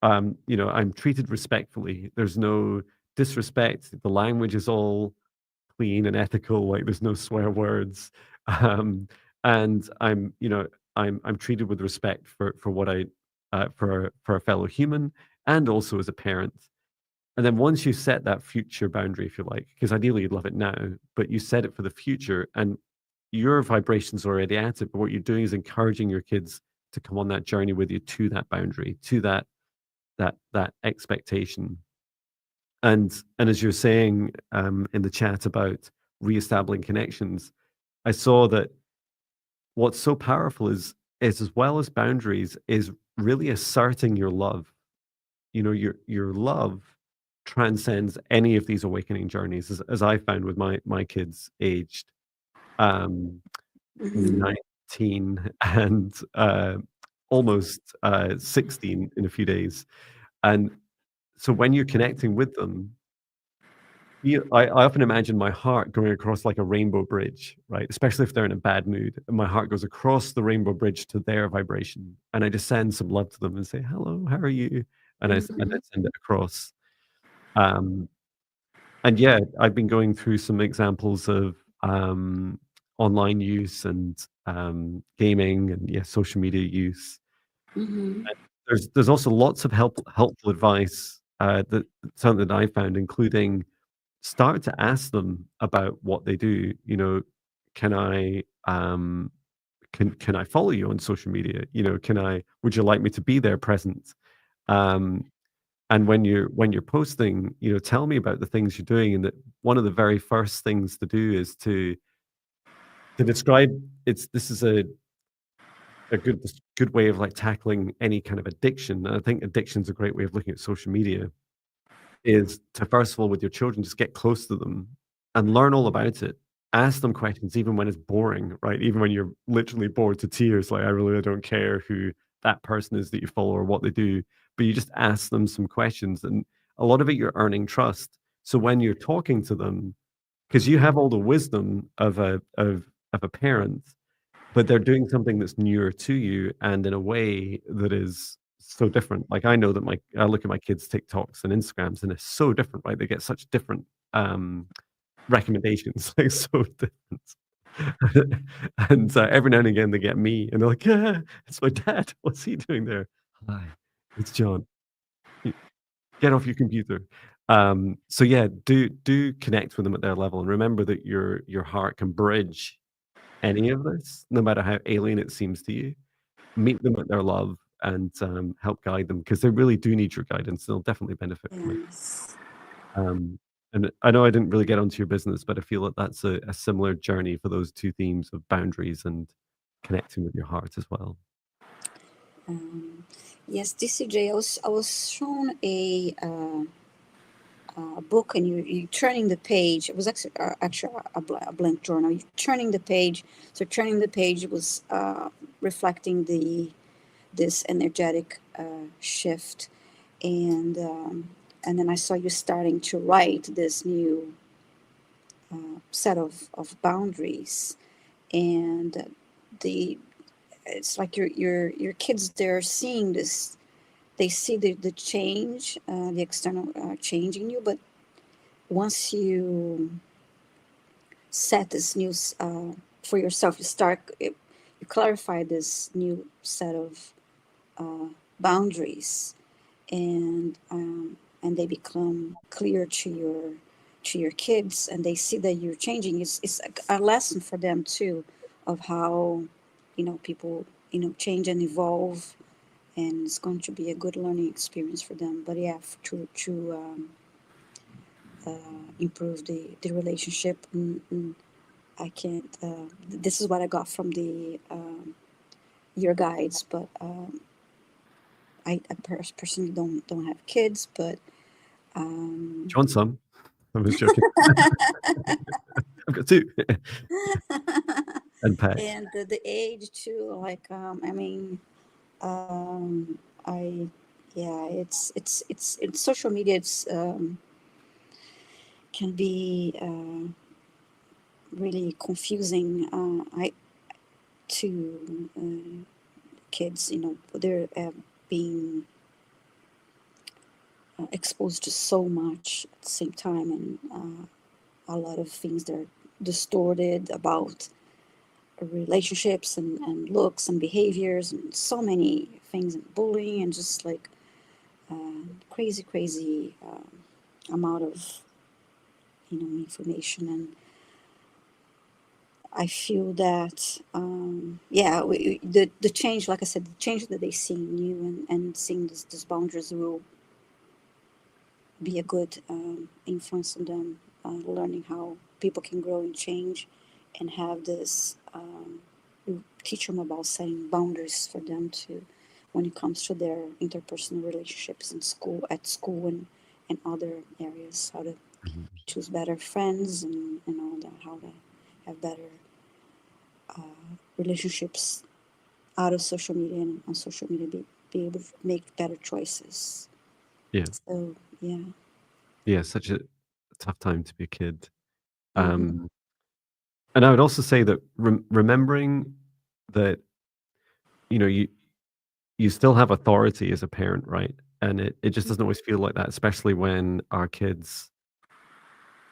Speaker 1: I'm treated respectfully. There's no disrespect. The language is all clean and ethical. Like there's no swear words, and I'm treated with respect for what I for a fellow human, and also as a parent. And then once you set that future boundary, if you like, because ideally you'd love it now, but you set it for the future and your vibration's already at it, but what you're doing is encouraging your kids to come on that journey with you to that boundary, to that expectation. And as you're saying in the chat about reestablishing connections, I saw that what's so powerful is as well as boundaries, is really asserting your love. Your love transcends any of these awakening journeys, as I found with my kids aged
Speaker 2: Mhm.
Speaker 1: 19 and almost 16 in a few days. And so when you're connecting with them, I often imagine my heart going across like a rainbow bridge, right? Especially if they're in a bad mood. And my heart goes across the rainbow bridge to their vibration. And I just send some love to them and say, hello, how are you? And I send it across. And yeah, I've been going through some examples of online use and gaming and social media use.
Speaker 2: Mhm.
Speaker 1: There's also lots of helpful advice that something that I found, including start to ask them about what they do. Can I can I follow you on social media? Would you like me to be there present? And when you're posting, tell me about the things you're doing. And that one of the very first things to do is to describe. This is a good way of like tackling any kind of addiction. And I think addiction's a great way of looking at social media, is to first of all with your children, just get close to them and learn all about it. Ask them questions even when it's boring, right? Even when you're literally bored to tears, like I really don't care who that person is that you follow or what they do, but you just ask them some questions, and a lot of it you're earning trust. So when you're talking to them, because you have all the wisdom of a parent, but they're doing something that's newer to you and in a way that is so different. Like I know that I look at my kids' TikToks and Instagrams, and it's so different, right? They get such different recommendations, like so different. And every now and again they get me, and they're like, "It's my dad. What's he doing there?" Hi, it's John. Get off your computer. So yeah, do connect with them at their level, and remember that your heart can bridge any of this, no matter how alien it seems to you. Meet them at their love and help guide them, because they really do need your guidance. They'll definitely benefit from it.
Speaker 2: Yes.
Speaker 1: Um, And I know I didn't really get onto your business, but I feel that that's a similar journey for those two themes of boundaries and connecting with your heart as well.
Speaker 2: Yes, DCJ, I was shown a book, and you're turning the page. It was actually a blank journal. You're turning the page. So turning the page was reflecting this energetic shift, and then I saw you starting to write this new set of boundaries, and the it's like your kids, they're seeing this. They see the change, the external change in you, but once you set this new for yourself, you clarify this new set of boundaries, and they become clear to your kids, and they see that you're changing. It's a lesson for them too, of how people change and evolve, and it's going to be a good learning experience for them. But yeah, to improve the relationship. I can't. This is what I got from the your guides, but I personally don't have kids, but
Speaker 1: Do you want some? I was joking. I've got two. And pets.
Speaker 2: and the age too. Like I mean, I yeah, it's social media. It's can be really confusing. I to kids, they're being exposed to so much at the same time, and a lot of things that are distorted about relationships and looks and behaviors, and so many things, and bullying, and just like crazy amount of information. And I feel that the change, like I said, the change that they see in you, and seeing these boundaries will be a good influence on them, learning how people can grow and change, and have this. We teach them about setting boundaries for them to, when it comes to their interpersonal relationships in school, at school, and other areas, how to choose better friends, and all that, how to have better relationships out of social media, and on social media, be able to make better choices.
Speaker 1: Yeah.
Speaker 2: So yeah.
Speaker 1: Yeah, such a tough time to be a kid.
Speaker 2: Mm-hmm.
Speaker 1: And I would also say that remembering that, you still have authority as a parent, right? And it just doesn't always feel like that, especially when our kids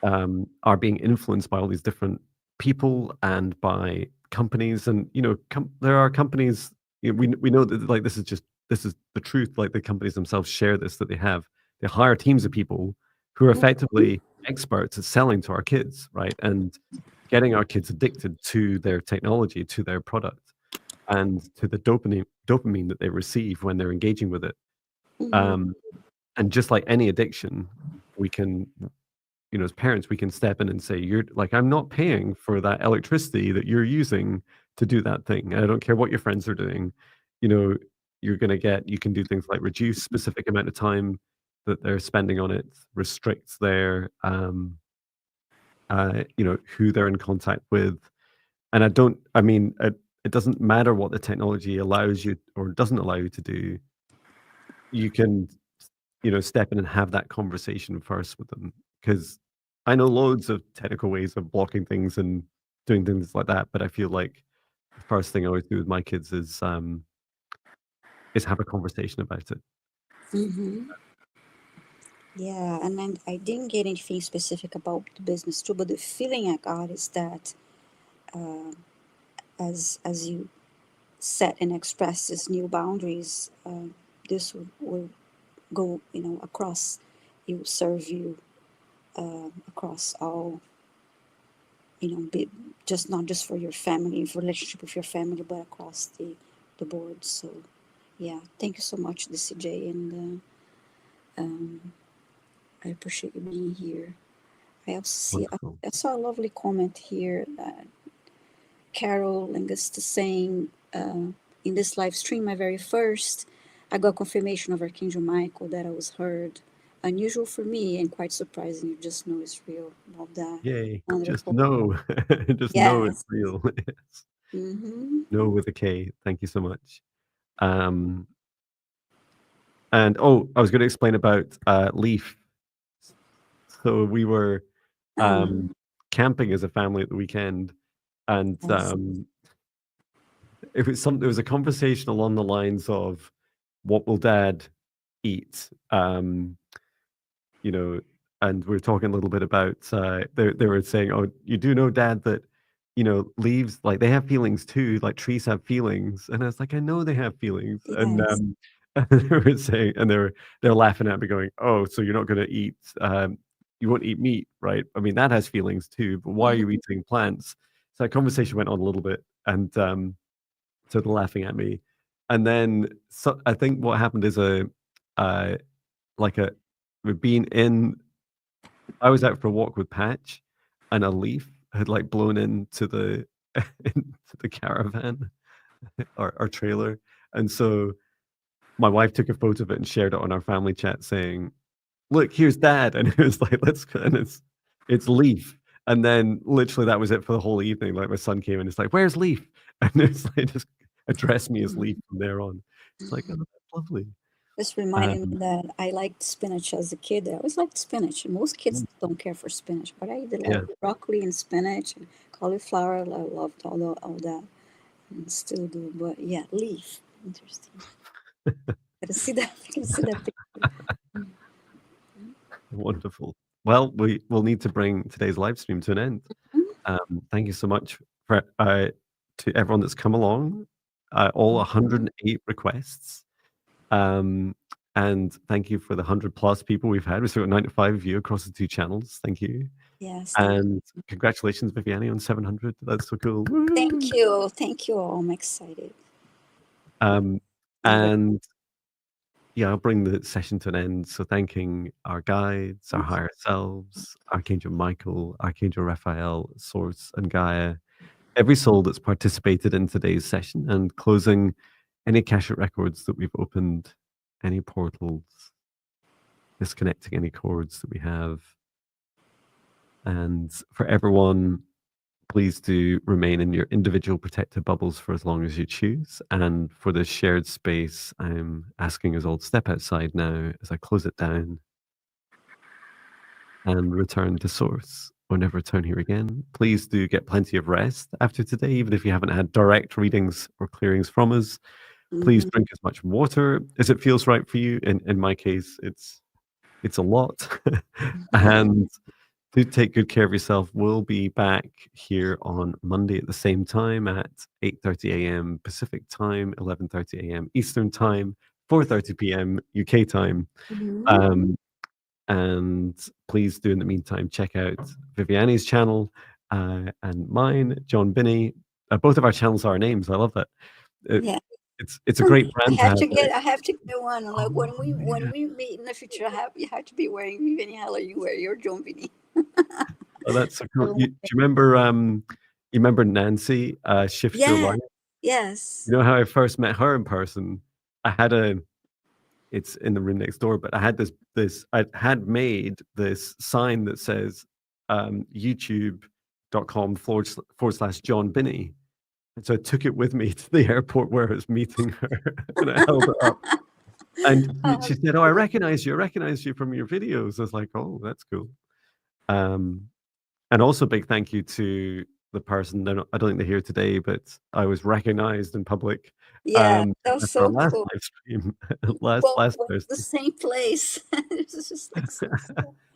Speaker 1: are being influenced by all these different people and by companies. And there are companies, we know that, like, this is the truth. Like, the companies themselves share this, that they hire teams of people who are effectively experts at selling to our kids, right? And getting our kids addicted to their technology, to their product, and to the dopamine that they receive when they're engaging with it.
Speaker 2: Mm-hmm.
Speaker 1: Um, and just like any addiction, we can, as parents, we can step in and say, "You're like, I'm not paying for that electricity that you're using to do that thing. I don't care what your friends are doing. You know, you can do things like reduce specific amount of time that they're spending on it, restricts their, who they're in contact with." And I mean, it doesn't matter what the technology allows you or doesn't allow you to do. You can, step in and have that conversation first with them. Because I know loads of technical ways of blocking things and doing things like that, but I feel like the first thing I always do with my kids is have a conversation about it.
Speaker 2: Mm-hmm. Yeah, and then I didn't get anything specific about the business too, but the feeling I got is that as you set and express these new boundaries, this will go, across. It will serve you across all, be, just not just for your family, for relationship with your family, but across the board. So, yeah, thank you so much, DCJ, and I appreciate you being here. I also see,
Speaker 1: Wonderful.
Speaker 2: I saw a lovely comment here. Carol Langusta saying, in this live stream, my very first, I got confirmation of Archangel Michael that I was heard. Unusual for me and quite surprising. You just know it's real. Love that.
Speaker 1: Yay. Just
Speaker 2: Wonderful.
Speaker 1: know. Just know it's
Speaker 2: Yes.
Speaker 1: real. Yes.
Speaker 2: Mm-hmm.
Speaker 1: Know with a K. Thank you so much. And I was going to explain about Leaf. So we were camping as a family at the weekend, and
Speaker 2: Yes.
Speaker 1: it was a conversation along the lines of, what will Dad eat? You know, and we are talking a little bit about, they were saying, oh, you do know, Dad, that leaves, like, they have feelings too, like trees have feelings. And I was like, I know they have feelings. And
Speaker 2: Yes.
Speaker 1: they were saying, and they're laughing at me, going, oh, so you're not going to eat, you won't eat meat, right? I mean, that has feelings too, but why are you eating plants? So that conversation went on a little bit, and so they're laughing at me. And then, so I think what happened is like a we've been in I was out for a walk with Patch, and a leaf had, like, blown into the into the caravan, our trailer. And so my wife took a photo of it and shared it on our family chat saying, "Look, here's Dad." And it was like, "Let's go," and it's Leaf. And then literally that was it for the whole evening. Like, my son came in, it's like, "Where's Leaf?" And it's like, just address me as Leaf from there on. It's like, "Oh, that's lovely."
Speaker 2: This reminded me
Speaker 1: Um,
Speaker 2: that I liked spinach as a kid. I always liked spinach. Most kids don't care for spinach, but I did like
Speaker 1: yeah.
Speaker 2: broccoli and spinach and cauliflower. I loved all that, and still do. But yeah, leaf. Interesting. Gotta see that. Gotta see that picture.
Speaker 1: Wonderful. Well, we'll need to bring today's live stream to an end. Thank you so much for to everyone that's come along, all 108 requests. And thank you for the 100+ people we've had. We've got 95 of you across the 2 channels. Thank you.
Speaker 2: Yes.
Speaker 1: And congratulations, Viviane, on 700. That's so cool.
Speaker 2: Thank you. Thank you all. I'm excited.
Speaker 1: And yeah, I'll bring the session to an end. So thanking our guides, our higher selves, Archangel Michael, Archangel Raphael, Source, and Gaia, every soul that's participated in today's session, and closing any Akashic records that we've opened, any portals, disconnecting any cords that we have. And for everyone, please do remain in your individual protective bubbles for as long as you choose. And for this shared space, I'm asking us all to step outside now as I close it down and return to source. Or never return here again. Please do get plenty of rest after today, even if you haven't had direct readings or clearings from us. Please drink as much water as it feels right for you. In my case, it's a lot. And do take good care of yourself. We'll be back here on Monday at the same time at 8:30 a.m. Pacific time, 11:30 a.m. Eastern time, 4:30 p.m. UK time. And please do, in the meantime, check out Viviane's channel and mine, John Binney. Both of our channels are our names. I love that.
Speaker 2: Yeah.
Speaker 1: It's a great
Speaker 2: I
Speaker 1: brand to
Speaker 2: have
Speaker 1: have.
Speaker 2: to get. I have to get one. Like when
Speaker 1: Yeah.
Speaker 2: we meet in the future, you have to be wearing Viviane. Hello, you wear your John Vinny.
Speaker 1: Oh, that's so cool. Do you remember Nancy, Shift Your
Speaker 2: Yeah.
Speaker 1: Life?
Speaker 2: Yes.
Speaker 1: You know how I first met her in person? I had it's in the room next door, but I had I had made this sign that says youtube.com/John Binney. And so I took it with me to the airport where I was meeting her, and I held it up. And she said, "Oh, I recognize you. I recognize you from your videos." I was like, "Oh, that's cool." And also, big thank you to the person. I don't think they're here today, but I was recognized in public.
Speaker 2: Yeah, that was
Speaker 1: At our
Speaker 2: so
Speaker 1: last
Speaker 2: cool.
Speaker 1: live stream, last
Speaker 2: The
Speaker 1: Thursday.
Speaker 2: same place. It's just like so.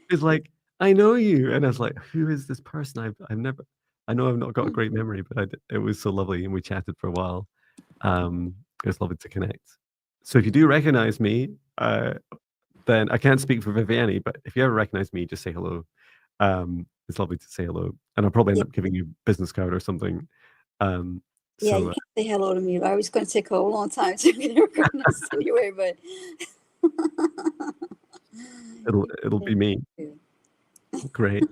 Speaker 1: It's like, "I know you," and I was like, "Who is this person? I've never." I know I've not got a great memory, but it was so lovely, and we chatted for a while. It was lovely to connect. So if you do recognize me, then I can't speak for Viviane, but if you ever recognize me, just say hello. It's lovely to say hello, and I'll probably end
Speaker 2: Yeah.
Speaker 1: up giving you a business card or something.
Speaker 2: Yeah,
Speaker 1: So
Speaker 2: you can say hello to me. I was going to take a long time to get recognized anyway, but
Speaker 1: it'll be me. Great.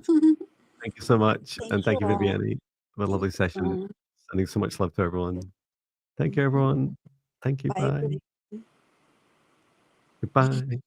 Speaker 1: Thank you so much,
Speaker 2: Thank
Speaker 1: and
Speaker 2: you
Speaker 1: thank you,
Speaker 2: all.
Speaker 1: Viviane, for a
Speaker 2: Thank
Speaker 1: lovely session.
Speaker 2: you.
Speaker 1: Sending so much love to everyone. Thank you,
Speaker 2: Mhm.
Speaker 1: everyone. Thank you.
Speaker 2: Bye,
Speaker 1: Bye.
Speaker 2: everybody.
Speaker 1: Goodbye.